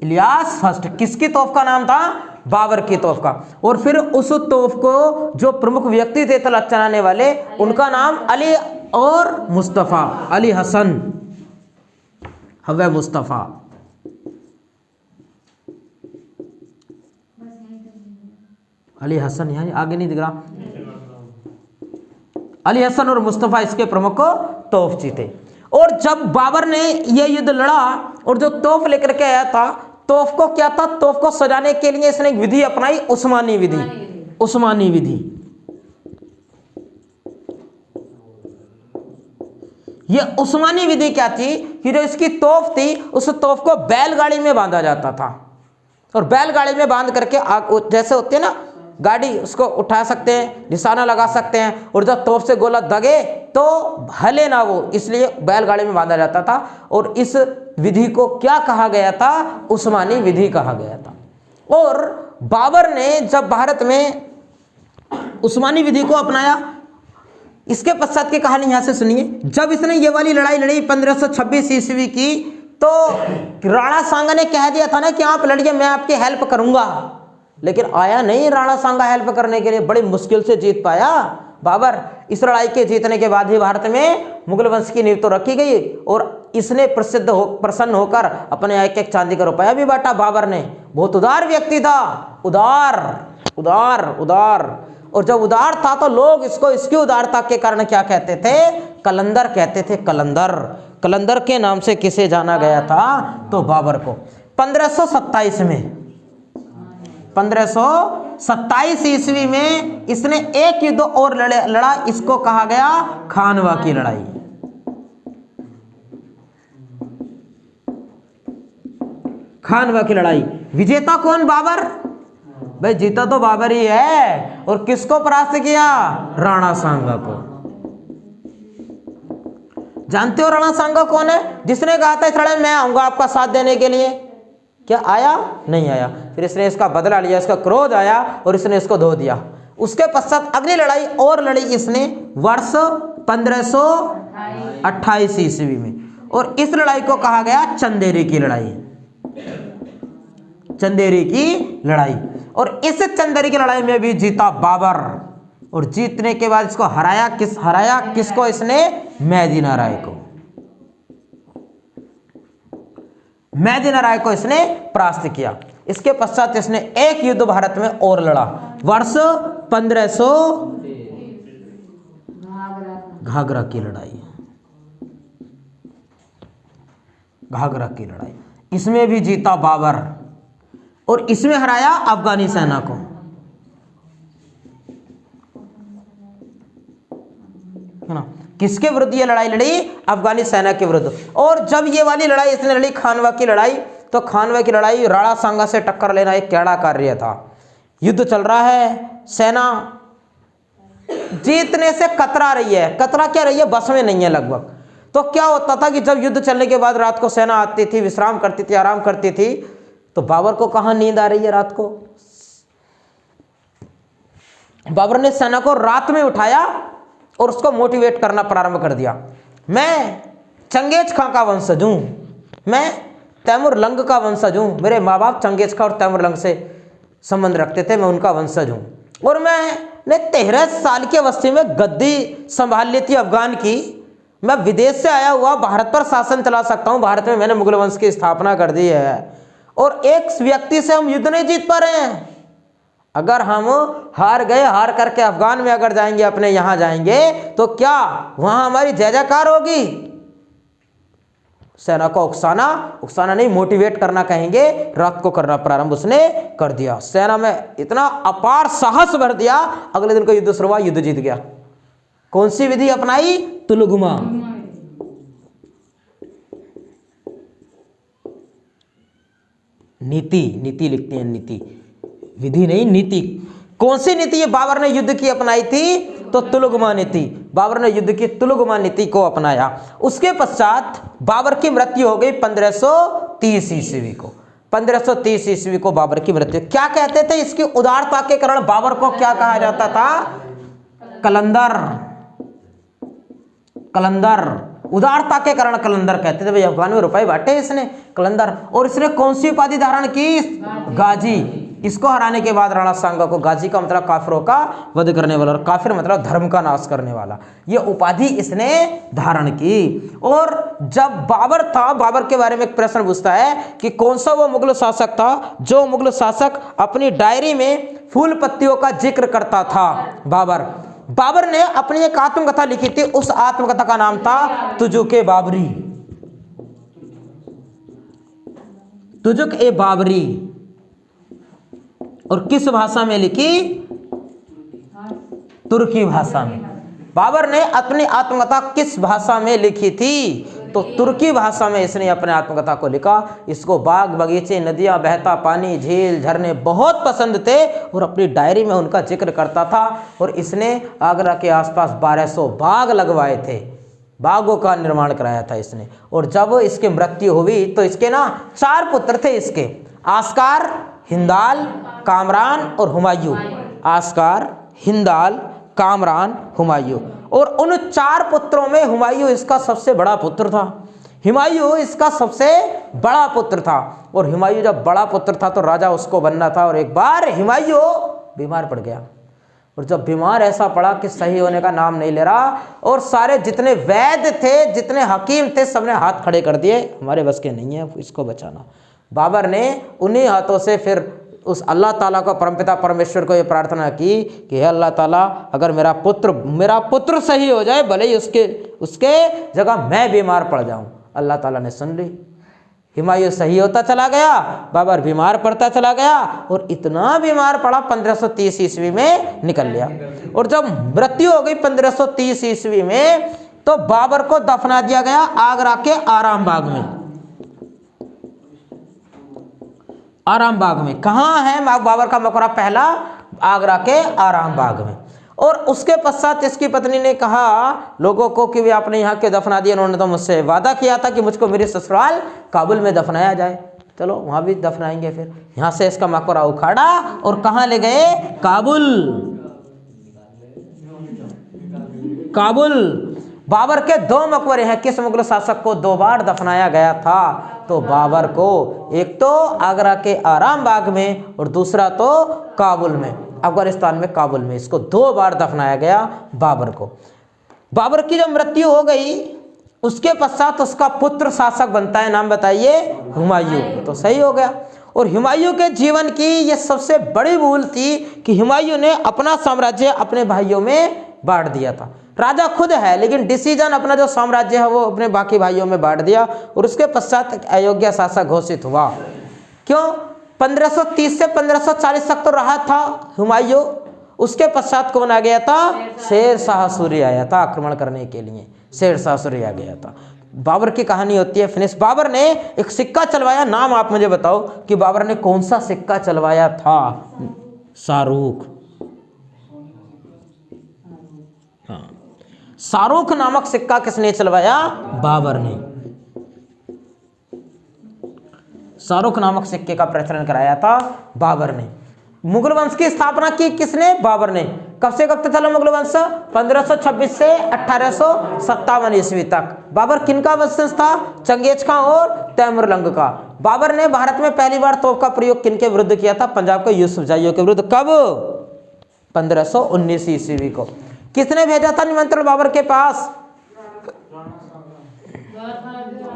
इलियास फर्स्ट। किसकी तोफ का नाम था? बाबर की तोफ का। और फिर उस तोफ को जो प्रमुख व्यक्ति थे तलत चलाने वाले, उनका नाम अली और मुस्तफ़ा, अली हसन, हवे मुस्तफ़ा। अली हसन, यहाँ आगे नहीं दिख रहा। अली हसन और मुस्तफ़ा इसके प्रमुख तोफ जी थे। और जब बाबर ने यह युद्ध लड़ा और जो तोफ लेकर के आया था, तोफ को क्या था? तोफ को सजाने के लिए इसने एक विधि अपनाई, उस्मानी विधि। उस्मानी विधि, ये उस्मानी विधि क्या थी कि जो इसकी तोफ थी उस तोफ को बैलगाड़ी में बांधा जाता था। और बैलगाड़ी में बांध करके जैसे होती है ना गाड़ी, उसको उठा सकते हैं, निशाना लगा सकते हैं, और जब तोफ से गोला दगे तो हले ना वो, इसलिए बैलगाड़ी में बांधा जाता था। और इस विधि को क्या कहा गया था? उस्मानी विधि कहा गया था। और बाबर ने जब भारत में उस्मानी विधि को अपनाया, इसके पश्चात की कहानी यहां से सुनिए। जब इसने ये वाली लड़ाई लड़ी 1526 ईस्वी की, तो राणा सांगा ने कह दिया था ना कि आप लड़िए, मैं आपकी हेल्प करूंगा। लेकिन आया नहीं राणा सांगा हेल्प करने के लिए, बड़ी मुश्किल से जीत पाया बाबर। इस लड़ाई के जीतने के बाद ही भारत में मुगल वंश की नींव तो रखी गई और इसने प्रसन्न होकर अपने एक एक चांदी का रुपया भी बांटा बाबर ने। बहुत उदार व्यक्ति था, उदार उदार उदार। और जब उदार था तो लोग इसको इसकी उदारता के कारण क्या कहते थे? कलंदर कहते थे। कलंदर, कलंदर के नाम से किसे जाना गया था? तो बाबर को। 1527 में, 1527 ईस्वी में इसने एक युद्ध और लड़ा, इसको कहा गया खानवा की लड़ाई। खानवा की लड़ाई। विजेता कौन? बाबर। भाई जीता तो बाबर ही है। और किसको परास्त किया? राणा सांगा को। जानते हो राणा सांगा कौन है? जिसने कहा था इस लड़ाई में मैं आऊंगा आपका साथ देने के लिए। क्या आया? नहीं आया। फिर इसने इसका बदला लिया, इसका क्रोध आया और इसने इसको धो दिया। उसके पश्चात अगली लड़ाई और लड़ी इसने वर्ष 1528 ईस्वी में, और इस लड़ाई को कहा गया चंदेरी की लड़ाई। चंदेरी की लड़ाई। और इस चंदेरी की लड़ाई में भी जीता बाबर। और जीतने के बाद इसको हराया। किसको? इसने मैदीना राय को। मैदीना राय को इसने परास्त किया। इसके पश्चात इसने एक युद्ध भारत में और लड़ा, वर्ष 1500 घाघरा की लड़ाई। घाघरा की लड़ाई, इसमें भी जीता बाबर। और इसमें हराया अफगानी सेना को। है ना, किसके विरुद्ध ये लड़ाई लड़ी? अफगानी सेना के विरुद्ध। और जब ये वाली लड़ाई इसने लड़ी खानवा की लड़ाई, तो खानवा की लड़ाई राणा सांगा से टक्कर लेना एक कैड़ा कार्य था। युद्ध चल रहा है, सेना जीतने से कतरा रही है। कतरा क्या रही है? बस में नहीं है लगभग। तो क्या होता था कि जब युद्ध चलने के बाद रात को सेना आती थी, विश्राम करती थी, आराम करती थी, तो बाबर को कहां नींद आ रही है रात को? बाबर ने सेना को रात में उठाया और उसको मोटिवेट करना प्रारंभ कर दिया। मैं चंगेज खां का वंशज हूं, मैं तैमूर लंग का वंशज हूं, मेरे माँ बाप चंगेज खां और तैमूर लंग से संबंध रखते थे, मैं उनका वंशज हूं, और मैंने 13 साल की अवस्था में गद्दी संभाल ली थी अफगान की। मैं विदेश से आया हुआ भारत पर शासन चला सकता हूं, भारत में मैंने मुगल वंश की स्थापना कर दी है, और एक व्यक्ति से हम युद्ध नहीं जीत पा रहे हैं। अगर हम हार गए, हार करके अफगान में अगर जाएंगे, अपने यहां जाएंगे, तो क्या वहां हमारी जय जयकार होगी? सेना को उकसाना नहीं, मोटिवेट करना कहेंगे, रात को करना प्रारंभ उसने कर दिया। सेना में इतना अपार साहस भर दिया, अगले दिन को युद्ध शुरू हुआ, युद्ध जीत गया। कौन सी विधि अपनाई? तुलुगमा। नीति लिखते हैं, नीति, विधि नहीं, नीति। कौन सी नीति ये बाबर ने युद्ध की अपनाई थी? तो तुलुगमा नीति। बाबर ने युद्ध की तुलुगमा नीति को अपनाया। उसके पश्चात बाबर की मृत्यु हो गई 1530 ईस्वी को। 1530 ईस्वी को बाबर की मृत्यु। क्या कहते थे? इसकी उदारता के कारण बाबर को क्या कहा जाता था? कलंदर। उदारता के कारण कलंदर कहते थे। भाई अफगान में रुपए बांटे इसने, कलंदर। और इसने कौन सी उपाधि धारण की? गाजी। इसको हराने के बाद राणा सांगा को, गाजी का मतलब काफिरों का वध करने वाला, और काफिर मतलब धर्म का नाश करने वाला, ये उपाधि इसने धारण की। और जब बाबर था, बाबर के बारे में एक प्रश्न पूछता है कि कौन सा वो मुगल शासक था जो मुगल शासक अपनी डायरी में फूल पत्तियों का जिक्र करता था? बाबर ने अपनी एक आत्मकथा लिखी थी, उस आत्मकथा का नाम था तुजुक-ए बाबरी। तुजुक-ए बाबरी। और किस भाषा में लिखी? तुर्की भाषा में। बाबर ने अपनी आत्मकथा किस भाषा में लिखी थी? तो तुर्की भाषा में इसने अपने आत्मकथा को लिखा। इसको बाग बगीचे, नदियां, बहता पानी, झील, झरने बहुत पसंद थे, और अपनी डायरी में उनका जिक्र करता था। और इसने आगरा के आसपास 1200 बाग लगवाए थे, बागों का निर्माण कराया था इसने। और जब इसकी मृत्यु हुई तो इसके ना 4 पुत्र थे इसके, आस्कार, हिंदाल, कामरान और हुमायूं। आस्कार, हिंदाल, कामरान, हुमायूं। और उन 4 पुत्रों में हुमायूं इसका सबसे बड़ा पुत्र था। हुमायूं इसका सबसे बड़ा पुत्र था। और हुमायूं जब बड़ा पुत्र था तो राजा उसको बनना था। और एक बार हुमायूं बीमार पड़ गया, और जब बीमार ऐसा पड़ा कि सही होने का नाम नहीं ले रहा, और सारे जितने वैद्य थे, जितने हकीम थे, सबने हाथ खड़े कर दिए, हमारे बस के नहीं है इसको बचाना। बाबर ने उन्हीं हाथों से फिर उस अल्लाह ताला को, परमपिता परमेश्वर को ये प्रार्थना की कि हे अल्लाह ताला, अगर मेरा पुत्र सही हो जाए, भले ही उसके जगह मैं बीमार पड़ जाऊं। अल्लाह ताला ने सुन ली। हुमायूं सही होता चला गया, बाबर बीमार पड़ता चला गया, और इतना बीमार पड़ा 1530 ईस्वी में निकल लिया। और जब मृत्यु हो गई 1530 ईस्वी में, तो बाबर को दफना दिया गया आगरा के आराम बाग में। आराम बाग में कहाँ है बाबर का मकबरा? पहला आगरा के आराम बाग में। और उसके पश्चात इसकी पत्नी ने कहा लोगों को कि वे आपने यहाँ क्यों दफना दिया? उन्होंने तो मुझसे वादा किया था कि मुझको मेरे ससुराल काबुल में दफनाया जाए। चलो वहाँ भी दफनाएंगे। फिर यहाँ से इसका मकबरा उखाड़ा और कहाँ ले गए? काबुल। बाबर के 2 मकबरे हैं। किस मुगल शासक को 2 बार दफनाया गया था? तो बाबर को, एक तो आगरा के आराम बाग में और दूसरा तो काबुल में, अफगानिस्तान में काबुल में। इसको 2 बार दफनाया गया बाबर को। बाबर की जब मृत्यु हो गई, उसके पश्चात उसका पुत्र शासक बनता है। नाम बताइए? हुमायूं। तो सही हो गया। और हुमायूं के जीवन की ये सबसे बड़ी भूल थी कि हुमायूं ने अपना साम्राज्य अपने भाइयों में बांट दिया था। राजा खुद है, लेकिन डिसीजन अपना जो साम्राज्य है वो अपने बाकी भाइयों में बांट दिया। और उसके पश्चात अयोग्य शासक घोषित हुआ। क्यों? 1530 से 1540 तक तो रहा था हुमायूं। उसके पश्चात कौन आ गया था? शेर शाह सूरी आया था आक्रमण करने के लिए, शेर शाह सूरी आ गया था। बाबर की कहानी होती है फिनिश। बाबर ने एक सिक्का चलवाया, नाम आप मुझे बताओ कि बाबर ने कौन सा सिक्का चलवाया था? शाहरुख, हाँ, शाहरुख नामक सिक्का किसने चलवाया? बाबर ने। शाहरुख नामक सिक्के का प्रचलन कराया था बाबर ने। मुगल वंश की स्थापना की किसने? बाबर ने। कब से कब तक चला मुगल वंश? 1526 से 1857 ईस्वी तक। बाबर किनका वंशज था? चंगेज खां और तैमूरलंग का। बाबर ने भारत में पहली बार तोप का प्रयोग किनके विरुद्ध किया था? पंजाब के यूसुफजाइयों के विरुद्ध। कब? 1519 ईस्वी को। किसने भेजा था निमंत्रण बाबर के पास?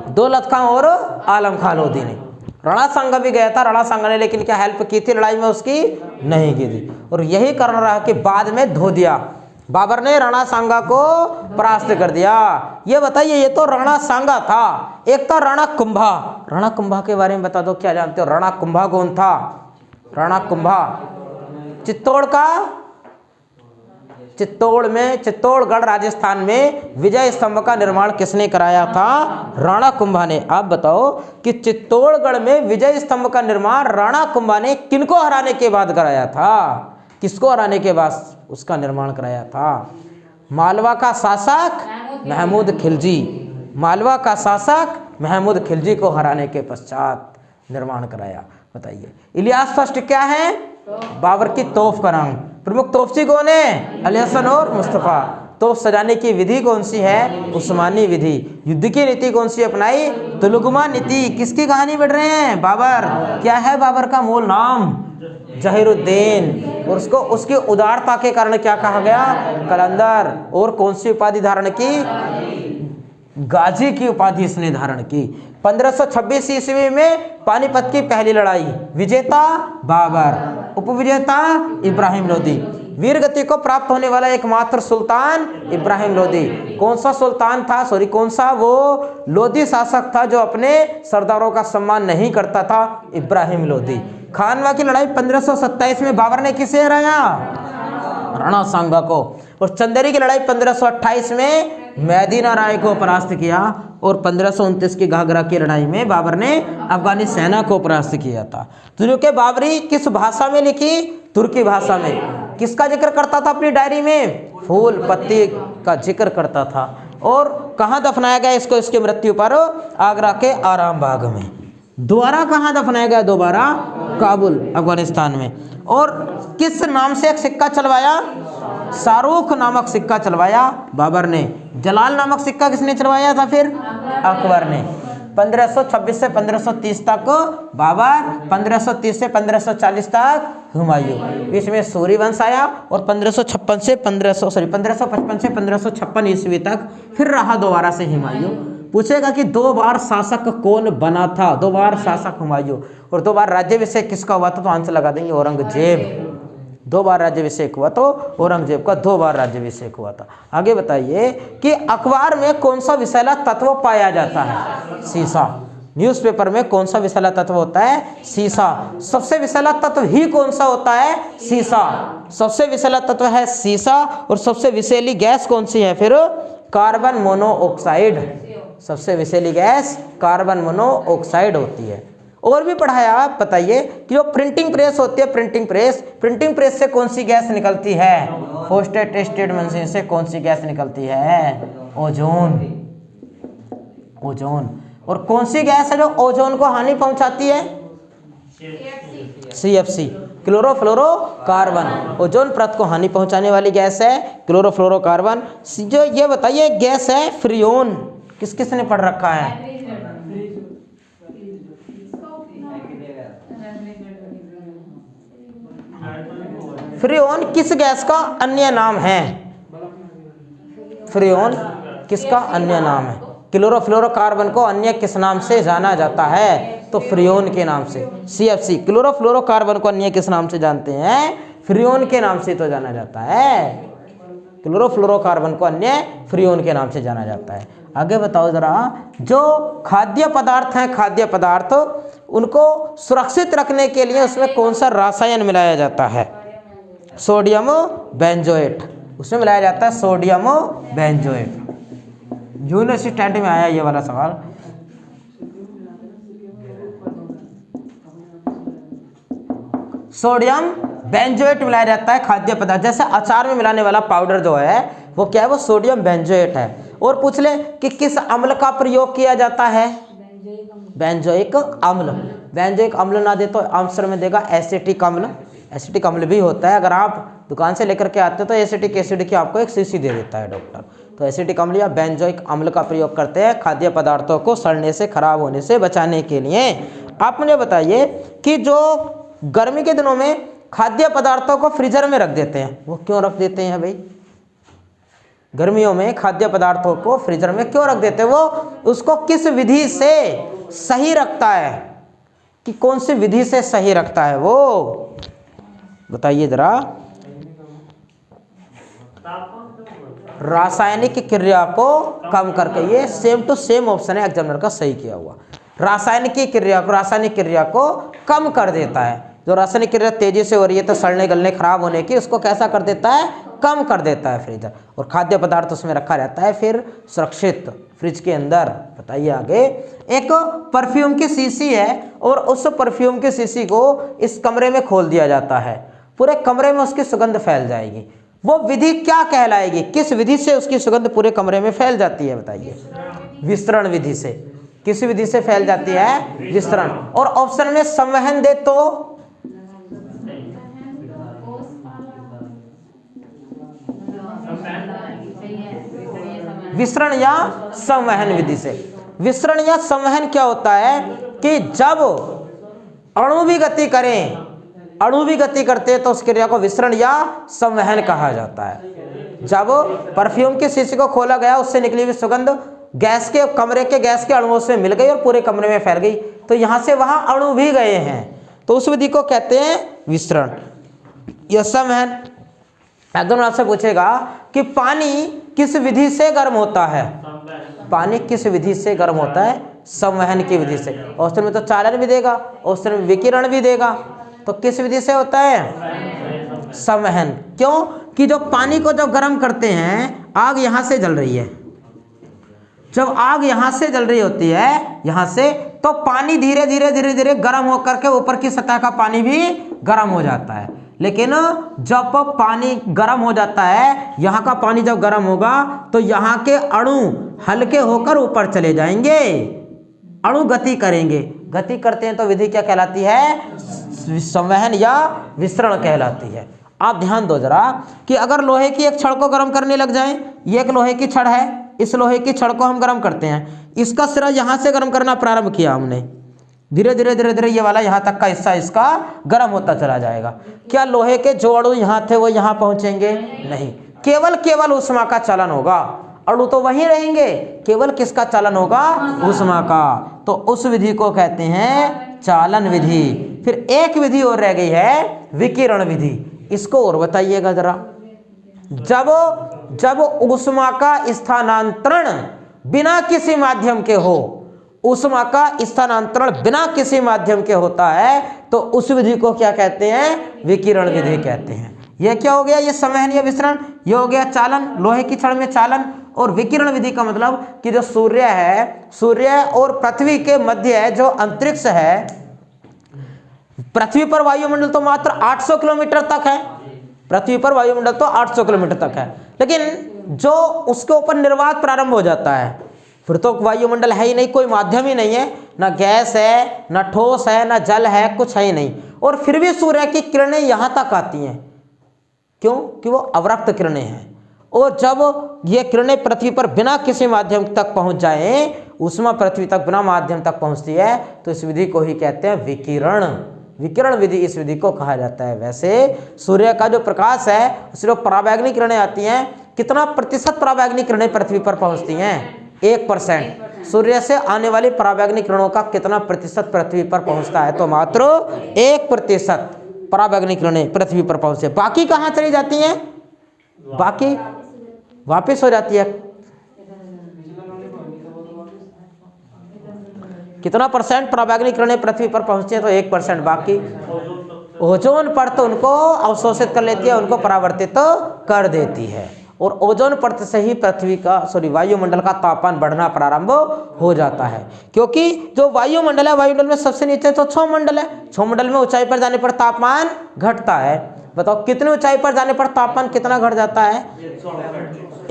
दौलत खां और आलम खां लोधी ने। राणा सांगा भी गया था, राणा सांगा ने लेकिन क्या हेल्प की थी लड़ाई में उसकी? नहीं की थी। और यही कारण रहा कि बाद में धो दिया, बाबर ने राणा सांगा को परास्त कर दिया। ये बताइए, ये तो राणा सांगा था, एक था राणा कुंभा। राणा कुंभा के बारे में बता दो, क्या जानते हो? राणा कुंभा कौन था? राणा कुंभा चित्तौड़ का, चित्तौड़ में, चित्तौड़गढ़ राजस्थान में विजय स्तंभ का निर्माण किसने कराया था? राणा कुंभा ने। आप बताओ कि चित्तौड़गढ़ में विजय स्तंभ का निर्माण राणा कुंभा ने किनको हराने के बाद कराया था? किसको हराने के बाद उसका निर्माण कराया था? मालवा का शासक महमूद खिलजी, मालवा का शासक महमूद खिलजी को हराने के पश्चात निर्माण कराया। बताइए, इलियास फर्स्ट क्या है? बाबर की तोफ का नाम। प्रमुख तोपची कौन है? अली हसन और मुस्तफ़ा। तोफ सजाने की विधि कौन सी है? उस्मानी विधि। युद्ध की नीति कौन सी अपनाई? तुलुगमा नीति। किसकी कहानी बढ़ रहे हैं? बाबर। क्या है बाबर का मूल नाम? जहीरुद्दीन। और उसको उसकी उदारता के कारण क्या कहा गया? कलंदर। और कौन सी उपाधि धारण की? गाजी की उपाधि इसने धारण की। 1526 ईस्वी में पानीपत की पहली लड़ाई, विजेता बाबर, उपविजेता इब्राहिम लोदी। वीर गति को प्राप्त होने वाला एकमात्र सुल्तान इब्राहिम लोदी। कौन सा सुल्तान था? सॉरी, कौन सा वो लोदी शासक था जो अपने सरदारों का सम्मान नहीं करता था? इब्राहिम लोदी। खानवा की लड़ाई 1527 में बाबर ने किसे हराया? राणा सांगा को। और चंदेरी की लड़ाई 1528 में मैदीना राय को परास्त किया। और 1529 की घाघरा की लड़ाई में बाबर ने अफगानी सेना को परास्त किया था। तो जो कि बाबरी किस भाषा में लिखी? तुर्की भाषा में। किसका जिक्र करता था अपनी डायरी में? फूल पत्ती का जिक्र करता था। और कहाँ दफनाया गया इसको? इसकी मृत्यु पर आगरा के आराम बाग में। दोबारा कहाँ दफनाया गया? दोबारा काबुल, अफगानिस्तान में। और किस नाम से एक सिक्का चलवाया? शाहरुख नामक सिक्का चलवाया बाबर ने। जलाल नामक सिक्का किसने चलवाया था फिर? अकबर ने। 1526 से 1530 तक बाबर, 1530 से 1540 तक हुमायूं। बीच में सूरी वंश आया और 1556 से 1555 से 1556 ईस्वी तक फिर रहा दोबारा से हुमायूं। पूछेगा कि दो बार शासक कौन बना था? दो बार शासक हुमायूं। और दो बार राज्याभिषेक किसका हुआ था? तो आंसर लगा देंगे औरंगजेब। दो बार राज्याभिषेक हुआ तो औरंगजेब का 2 बार राज्याभिषेक हुआ था। आगे बताइए कि अखबार में कौन सा विषैला तत्व पाया जाता है? सीसा। न्यूज़पेपर में कौन सा विषैला तत्व होता है? सीसा। सबसे विषैला तत्व ही कौन सा होता है? सीसा। सबसे विषैला तत्व है सीसा। और सबसे विषैली गैस कौन सी है फिर? Carbon monoxide. सबसे विषैली गैस कार्बन मोनोऑक्साइड होती है। और भी पढ़ाया। आप बताइए कि जो प्रिंटिंग प्रेस होती है, प्रिंटिंग प्रेस से कौन सी गैस निकलती है? फोस्टेटेस्टेड मशीन से कौन सी गैस निकलती है? ओजोन। ओजोन। और कौन सी गैस है जो ओजोन को हानि पहुंचाती है? CFC, chlorofluorocarbon. ओजोन परत को हानि पहुंचाने वाली गैस है क्लोरोफ्लोरोकार्बन। जो ये बताइए गैस है फ्रियोन। किस किस ने पढ़ रखा है? फ्रियोन किस गैस का अन्य नाम है? फ्रियोन किसका अन्य नाम है? क्लोरोफ्लोरोकार्बन को अन्य किस नाम से जाना जाता है? तो फ्रियोन के नाम से। CFC, क्लोरोफ्लोरोकार्बन को अन्य किस नाम से जानते हैं? फ्रियोन के नाम से तो जाना जाता है। क्लोरोफ्लोरोकार्बन को अन्य फ्रीओन के नाम से जाना जाता है। आगे बताओ जरा, जो खाद्य पदार्थ हैं, खाद्य पदार्थ उनको सुरक्षित रखने के लिए उसमें कौन सा रासायन मिलाया जाता है? सोडियम बेंजोएट, उसमें मिलाया जाता है सोडियम बेंजोएट। यूनिवर्सिटी में आया ये वाला सवाल। सोडियम बेंजोएट मिलाया जाता है खाद्य पदार्थ, जैसे अचार में मिलाने वाला पाउडर जो है वो क्या है, वो सोडियम बेंजोएट है। और पूछ ले कि किस अम्ल का प्रयोग किया जाता है? बेंजोइक अम्ल। बेंजोइक अम्ल ना दे तो आंसर में देगा एसिटिक अम्ल। एसिटिक अम्ल भी होता है, अगर आप दुकान से लेकर के आते हो तो एसिटिक एसिड की आपको एक शीशी दे देता है डॉक्टर। तो एसिटिक अम्ल या बेंजोइक अम्ल का प्रयोग करते हैं खाद्य पदार्थों को सड़ने से, खराब होने से बचाने के लिए। आप मुझे बताइए कि जो गर्मी के दिनों में खाद्य पदार्थों को फ्रीजर में रख देते हैं, वो क्यों रख देते हैं भाई? गर्मियों में खाद्य पदार्थों को फ्रीजर में क्यों रख देते हैं? वो उसको किस विधि से सही रखता है, कि कौन सी विधि से सही रखता है वो बताइए जरा। रासायनिक क्रिया को कम करके, ये सेम टू सेम ऑप्शन है एग्जामिनर का सही किया हुआ। रासायनिक क्रिया को कम कर देता है। जो रासायनिक क्रिया तेजी से हो रही है तो सड़ने गलने खराब होने की, उसको कैसा कर देता है? कम कर देता है फ्रीजर। और खाद्य पदार्थ उसमें रखा रहता है फिर सुरक्षित फ्रिज के अंदर। बताइए आगे। एक परफ्यूम की शीशी है और उस परफ्यूम की शीशी को इस कमरे में खोल दिया जाता है, पूरे कमरे में उसकी सुगंध फैल जाएगी। वो विधि क्या कहलाएगी? किस विधि से उसकी सुगंध पूरे कमरे में फैल जाती है? बताइए। विस्तरण विधि से। किस विधि से फैल जाती है? विस्तरण। और ऑप्शन में संवहन दे तो विसरण या संवहन विधि से। विसरण या संवहन क्या होता है कि जब अणु भी गति करें, अणु भी गति करते हैं तो उस क्रिया को विसरण या संवहन कहा जाता है। जब परफ्यूम की शीशी को खोला गया, उससे निकली हुई सुगंध गैस के कमरे के गैस के अणुओं से मिल गई और पूरे कमरे में फैल गई, तो यहां से वहां अणु भी गए हैं, तो उस विधि को कहते हैं विसरण या संवहन। एकदम आपसे पूछेगा कि पानी किस विधि से गर्म होता है? पानी किस विधि से गर्म होता है? संवहन की विधि से। ऑप्शन में तो चालन भी देगा, ऑप्शन में विकिरण भी देगा, तो किस विधि से होता है? संवहन। क्यों? कि जो पानी को जब गर्म करते हैं, आग यहां से जल रही है, जब आग यहां से जल रही होती है यहां से, तो पानी धीरे धीरे गर्म होकर के ऊपर की सतह का पानी भी गर्म हो जाता है। लेकिन जब पानी गर्म हो जाता है, यहाँ का पानी जब गर्म होगा तो यहाँ के अणु हल्के होकर ऊपर चले जाएंगे, अणु गति करेंगे। गति करते हैं तो विधि क्या कहलाती है? संवहन या विसरण कहलाती है। आप ध्यान दो जरा कि अगर लोहे की एक छड़ को गर्म करने लग जाए, ये एक लोहे की छड़ है, इस लोहे की छड़ को हम गर्म करते हैं, इसका सिरा यहाँ से गर्म करना प्रारंभ किया हमने, धीरे धीरे ये वाला यहाँ तक का हिस्सा इसका गर्म होता चला जाएगा। क्या लोहे के जो अणु यहाँ थे वो यहाँ पहुँचेंगे? नहीं, केवल ऊष्मा का चलन होगा, अणु तो वहीं रहेंगे, केवल किसका चलन होगा? ऊष्मा का। तो उस विधि को कहते हैं चालन विधि। फिर एक विधि और रह गई है विकिरण विधि, इसको और बताइएगा जरा। जब ऊष्मा का स्थानांतरण बिना किसी माध्यम के हो, ऊष्मा का स्थानांतरण बिना किसी माध्यम के होता है, तो उस विधि को क्या कहते हैं? विकिरण विधि कहते हैं। यह क्या हो गया? ये संवहन या विसरण। यह हो गया चालन, लोहे की छड़ में चालन। और विकिरण विधि का मतलब कि जो सूर्य है, सूर्य और पृथ्वी के मध्य है जो अंतरिक्ष है, पृथ्वी पर वायुमंडल तो मात्र 800 किलोमीटर तक है, पृथ्वी पर वायुमंडल तो 800 किलोमीटर तक है, लेकिन जो उसके ऊपर निर्वात प्रारंभ हो जाता है, फिर तो वायुमंडल है ही नहीं, कोई माध्यम ही नहीं है, ना गैस है, ना ठोस है, ना जल है, कुछ है ही नहीं, और फिर भी सूर्य की किरणें यहाँ तक आती हैं। क्यों? कि वो अवरक्त किरणें हैं। और जब ये किरणें पृथ्वी पर बिना किसी माध्यम तक पहुँच जाए, ऊष्मा पृथ्वी तक बिना माध्यम तक पहुँचती है, तो इस विधि को ही कहते हैं विकिरण। विकिरण विधि इस विधि को कहा जाता है। वैसे सूर्य का जो प्रकाश है, उसमें पराबैंगनी किरणें आती हैं, कितना प्रतिशत पराबैंगनी किरणें पृथ्वी पर पहुँचती हैं? 1%। सूर्य से आने वाली पराबैंगनी किरणों का कितना प्रतिशत पृथ्वी पर पहुंचता है? तो मात्र 1% पराबैंगनी किरणें पृथ्वी पर पहुंचते। बाकी कहां चली जाती हैं? बाकी वापस हो जाती है। कितना परसेंट पराबैंगनी किरणें पृथ्वी पर पहुंचती हैं? तो 1%। बाकी ओजोन परत उनको अवशोषित कर लेती है, उनको परावर्तित कर देती है, और ओजोन परत से ही पृथ्वी का वायुमंडल का तापमान बढ़ना प्रारंभ हो जाता है। क्योंकि जो वायुमंडल है, वायुमंडल में सबसे नीचे तो क्षोमंडल है, क्षोमंडल में ऊंचाई पर जाने पर तापमान घटता है। बताओ कितनी ऊंचाई पर जाने पर तापमान कितना घट जाता है?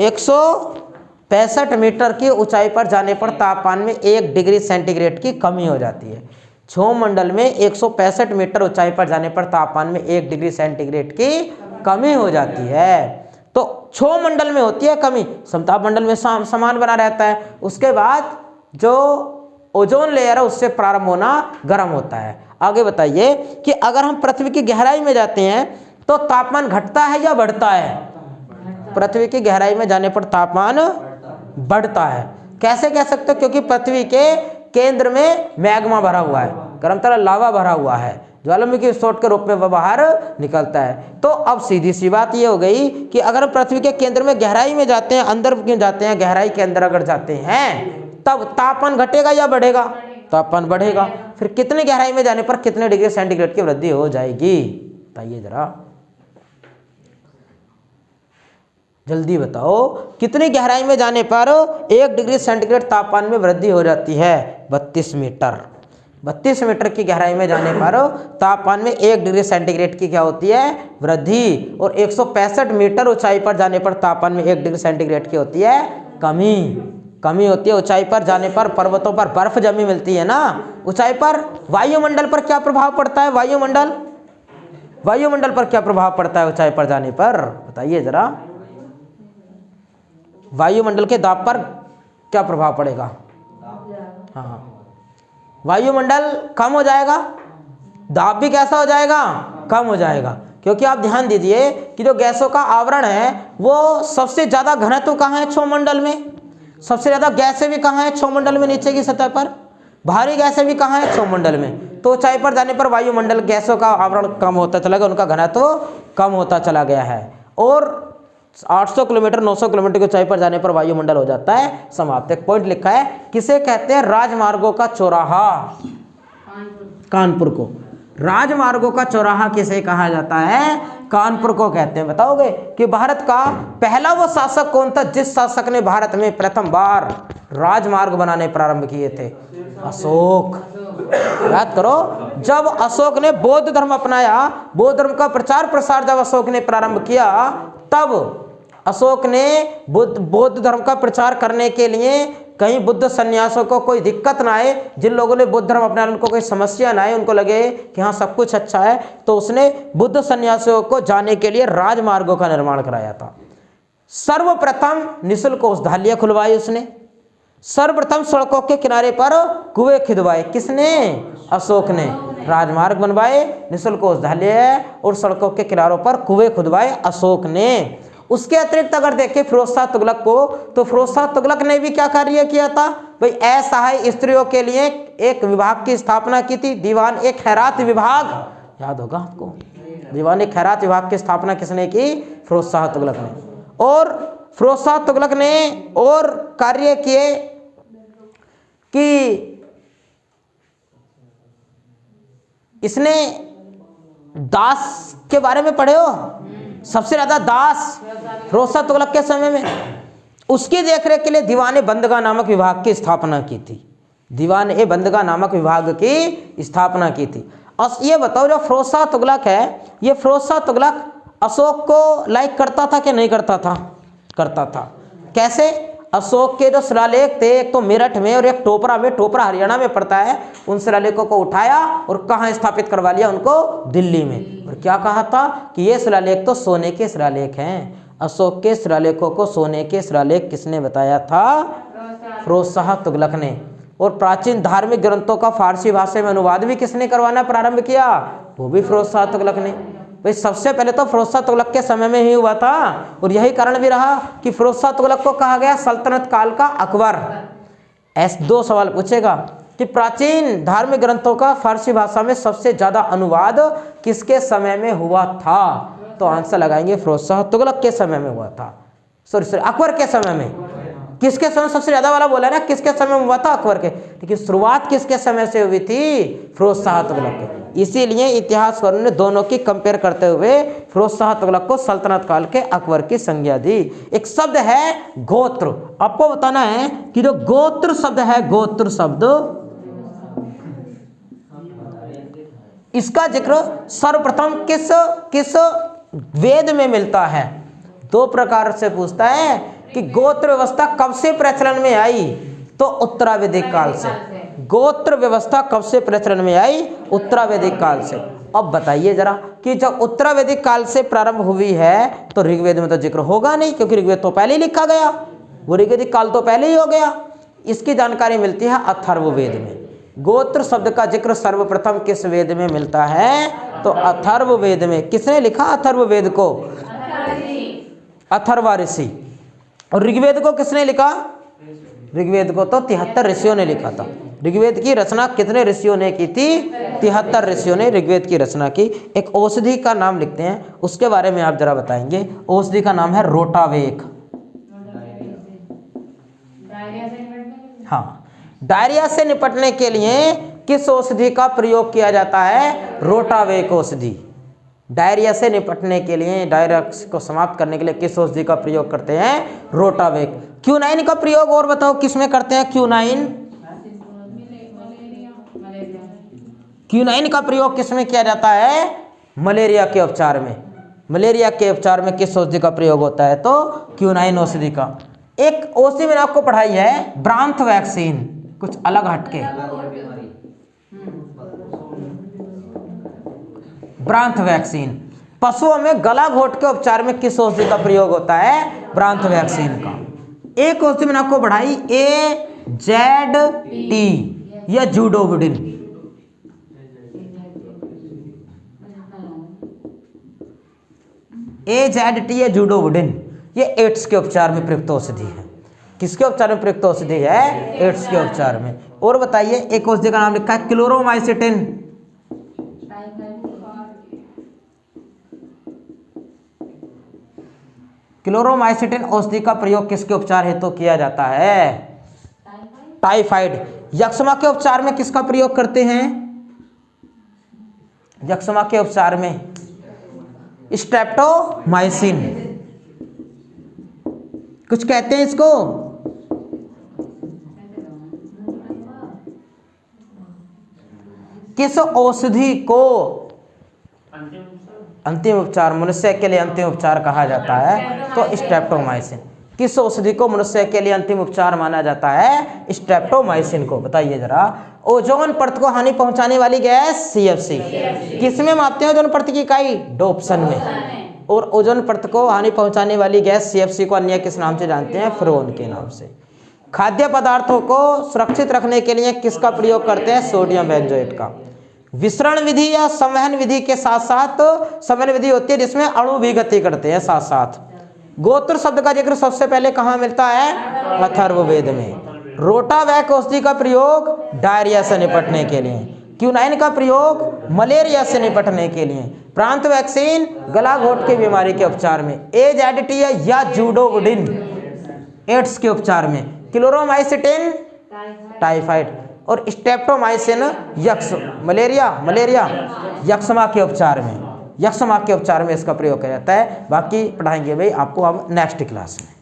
165 मीटर की ऊंचाई पर जाने पर तापमान में 1 डिग्री सेंटीग्रेड की कमी हो जाती है। क्षोमंडल में 165 मीटर ऊंचाई पर जाने पर तापमान में 1 डिग्री सेंटीग्रेड की कमी हो जाती है। तो क्षोमंडल में होती है कमी, समताप मंडल में समान बना रहता है। उसके बाद जो ओजोन लेयर है उससे प्रारंभ होना गर्म होता है। आगे बताइए कि अगर हम पृथ्वी की गहराई में जाते हैं तो तापमान घटता है या बढ़ता है? पृथ्वी की गहराई में जाने पर तापमान बढ़ता है। कैसे कह सकते हो? क्योंकि पृथ्वी के केंद्र में मैग्मा भरा हुआ है, गर्म तरल लावा भरा हुआ है, ज्वालामुखी विस्फोट के रूप में वह बाहर निकलता है। तो अब सीधी सी बात ये हो गई कि अगर पृथ्वी के केंद्र में गहराई में जाते हैं, अंदर क्यों जाते हैं, गहराई के अंदर अगर जाते हैं तब तापमान घटेगा या बढ़ेगा? तापमान बढ़ेगा। फिर कितने गहराई में जाने पर कितने डिग्री सेंटीग्रेड की वृद्धि हो जाएगी? बताइए जरा, जल्दी बताओ। कितनी गहराई में जाने पर 1 डिग्री सेंटीग्रेड तापमान में वृद्धि हो जाती है? 32 मीटर। 32 मीटर की गहराई में जाने पर तापमान में 1 डिग्री सेंटीग्रेड की क्या होती है? वृद्धि। और 165 मीटर ऊंचाई पर जाने पर तापमान में 1 डिग्री सेंटीग्रेड की होती है कमी। कमी होती है ऊंचाई पर जाने पर, पर्वतों पर बर्फ जमी मिलती है ना ऊंचाई पर। वायुमंडल पर क्या प्रभाव पड़ता है? वायुमंडल पर क्या प्रभाव पड़ता है ऊंचाई पर जाने पर? बताइए जरा, वायुमंडल के दाब पर क्या प्रभाव पड़ेगा? हाँ, वायुमंडल कम हो जाएगा, दाब भी कैसा हो जाएगा? कम हो जाएगा। क्योंकि आप ध्यान दीजिए कि जो गैसों का आवरण है वो सबसे ज्यादा घनत्व कहाँ है? क्षोमंडल में। सबसे ज्यादा गैसें भी कहाँ है? क्षोमंडल में, नीचे की सतह पर। भारी गैसें भी कहाँ है? क्षोमंडल में। तो ऊंचाई पर जाने पर वायुमंडल गैसों का आवरण कम होता चला गया, उनका घनत्व कम होता चला गया है। और 800 किलोमीटर 900 किलोमीटर की ऊंचाई पर जाने पर वायुमंडल हो जाता है समाप्त। एक पॉइंट लिखा है, किसे कहते हैं? राजमार्गों का चौराहा। कानपुर को राजमार्गों का चौराहा किसे कहा जाता है? कानपुर को कहते हैं। बताओगे कि भारत का पहला वो शासक कौन था जिस शासक ने भारत में प्रथम बार राजमार्ग बनाने प्रारंभ किए थे? अशोक। याद करो, जब अशोक ने बौद्ध धर्म अपनाया, बौद्ध धर्म का प्रचार प्रसार जब अशोक ने प्रारंभ किया, तब अशोक ने बौद्ध धर्म का प्रचार करने के लिए कहीं बुद्ध सन्यासों को कोई दिक्कत ना आए, जिन लोगों ने बुद्ध धर्म अपनाया उनको कोई समस्या ना आए, उनको लगे कि हाँ सब कुछ अच्छा है, तो उसने बुद्ध सन्यासियों को जाने के लिए राजमार्गों का निर्माण कराया था। सर्वप्रथम निःशुल्क औषधालय खुलवाई उसने, सर्वप्रथम सड़कों के किनारे पर कुएं खुदवाए। किसने? अशोक ने। राजमार्ग बनवाए, निःशुल्क औषधालय और सड़कों के किनारों पर कुएं खुदवाए अशोक ने। उसके अतिरिक्त अगर देखें फिरोज शाह तुगलक को, तो फिरोज शाह तुगलक ने भी क्या कार्य किया था भाई? असहाय स्त्रियों के लिए एक विभाग की स्थापना की थी, दीवान ए खैरात विभाग। याद होगा आपको, दीवान ए खैरात विभाग की स्थापना किसने की? फिरोज शाह तुगलक ने। और फिरोज शाह तुगलक ने और कार्य किए कि इसने दास के बारे में पढ़े हो? सबसे ज्यादा दास फिरोज शाह तुगलक के समय में, उसकी देखरेख के लिए दीवान ए बंदगा नामक विभाग की स्थापना की थी। दीवान ए बंदगा नामक विभाग की स्थापना की थी। और ये बताओ, जो फिरोज शाह तुगलक है, ये फिरोज शाह तुगलक अशोक को लाइक करता था कि नहीं करता था? करता था। कैसे? अशोक के जो शिलालेख थे, एक तो मेरठ में और एक टोपरा में, टोपरा हरियाणा में पड़ता है, उन शिलालेखों को उठाया और कहाँ स्थापित करवा लिया उनको? दिल्ली में। और क्या कहा था कि ये शिलालेख तो सोने के शिलालेख हैं। अशोक के शिलालेखों को सोने के शिलालेख किसने बताया था? फिरोज शाह तुगलक ने। और प्राचीन धार्मिक ग्रंथों का फारसी भाषा में अनुवाद भी किसने करवाना प्रारंभ किया? वो भी फिरोज शाह तुगलक ने। भाई सबसे पहले तो फिरोज शाह तुगलक के समय में ही हुआ था, और यही कारण भी रहा कि फिरोज शाह तुगलक को कहा गया सल्तनत काल का अकबर। ऐसे 2 सवाल पूछेगा कि प्राचीन धार्मिक ग्रंथों का फारसी भाषा में सबसे ज्यादा अनुवाद किसके समय में हुआ था? तो आंसर लगाएंगे फिरोज शाह तुगलक के समय में हुआ था। सॉरी अकबर के समय में, किसके समय सबसे ज्यादा वाला बोला ना, किसके समय में हुआ था, अकबर के, लेकिन शुरुआत किसके समय से हुई थी, फिरोज शाह तुगलक के। इसीलिए इतिहासकारों ने दोनों की कंपेयर करते हुए फिरोज शाह तुगलक को सल्तनत काल के अकबर की संज्ञा दी। एक शब्द है गोत्र, आपको बताना है कि जो गोत्र शब्द है, गोत्र शब्द, इसका जिक्र सर्वप्रथम किस किस वेद में मिलता है। दो प्रकार से पूछता है कि गोत्र व्यवस्था कब से प्रचलन में आई, तो उत्तरावैदिक काल से। गोत्र व्यवस्था कब से प्रचलन में आई, उत्तरावैदिक काल से। अब बताइए जरा कि जब उत्तरावैदिक काल से प्रारंभ हुई है तो ऋग्वेद में तो जिक्र होगा नहीं, क्योंकि ऋग्वेद तो पहले ही लिखा गया, वो ऋग्वेदिक काल तो पहले ही हो गया। इसकी जानकारी मिलती है अथर्ववेद में। गोत्र शब्द का जिक्र सर्वप्रथम किस वेद में मिलता है, तो अथर्ववेद में। किसने लिखा अथर्ववेद को, अथर्वा ऋषि। और ऋग्वेद को किसने लिखा, ऋग्वेद को तो 73 ऋषियों ने लिखा था। ऋग्वेद की रचना कितने ऋषियों ने की थी, 73 ऋषियों ने ऋग्वेद की रचना की। एक औषधि का नाम लिखते हैं, उसके बारे में आप जरा बताएंगे। औषधि का नाम है रोटावेक। हाँ, डायरिया से निपटने के लिए किस औषधि का प्रयोग किया जाता है, रोटावेक औषधि। डायरिया से निपटने के लिए, डायरिया को समाप्त करने के लिए किस औषधि का प्रयोग करते हैं, रोटावेक। क्यूनाइन का प्रयोग और बताओ किस में करते हैं, क्यूनाइन, क्यूनाइन का प्रयोग किस में किया जाता है, मलेरिया के उपचार में। मलेरिया के उपचार में किस औषधि का प्रयोग होता है, तो क्यूनाइन औषधि का। एक औषधि मैंने आपको पढ़ाई है ब्रांथ वैक्सीन, कुछ अलग हटके, ब्रांथ वैक्सीन। पशुओं में गला घोट के उपचार में किस औषधि का प्रयोग होता है, ब्रांथ वैक्सीन का। एक औषधि मैंने आपको पढ़ाई AZT या जूडोवुडिन। AZT या जूडोवुडिन, ये एड्स के उपचार में प्रयुक्त औषधि है। किसके उपचार में प्रयुक्त औषधि है, एड्स के उपचार में। और बताइए, एक औषधि का नाम लिखा है क्लोरोमाइसिटिन। क्लोरोमाइसिटिन औषधि का प्रयोग किसके उपचार हेतु किया जाता है, टाइफाइड। यक्ष्मा के उपचार में किसका प्रयोग करते हैं, यक्ष्मा के उपचार में स्ट्रेप्टोमाइसिन, कुछ कहते हैं इसको। किस औषधि को अंतिम उपचार, मनुष्य के लिए अंतिम उपचार कहा जाता है, तो स्ट्रेप्टोमाइसिन। किस औषधि को मनुष्य के लिए अंतिम उपचार माना जाता है, स्ट्रेप्टोमाइसिन को। बताइए जरा। ओजोन परत को हानि पहुंचाने वाली गैस CFC, किसमें मापते हैं ओजोन परत की इकाई, डोप्सन में। और ओजोन परत को हानि पहुंचाने वाली गैस CFC को अन्य किस नाम से जानते हैं, फ्रोन के नाम से। खाद्य पदार्थों को सुरक्षित रखने के लिए किसका प्रयोग करते हैं, सोडियम बेंजोएट का। विसरण विधि या संवहन विधि के साथ साथ संवहन विधि होती है जिसमें अणु भी गति करते हैं साथ साथ। गोत्र शब्द का जिक्र सबसे पहले कहाँ मिलता है, अथर्ववेद में। रोटावैक औषधि का प्रयोग डायरिया से निपटने के लिए, क्यूनाइन का प्रयोग मलेरिया से निपटने के लिए, प्रांत वैक्सीन गला घोट की बीमारी के उपचार में, AZT या जूडोवुडिन एड्स के उपचार में, क्लोरोमाइसिटिन टाइफाइड और स्ट्रेप्टोमाइसिन मलेरिया यक्ष्मा के उपचार में, यक्ष्मा के उपचार में इसका प्रयोग किया जाता है। बाकी पढ़ाएंगे भाई आपको अब नेक्स्ट क्लास में।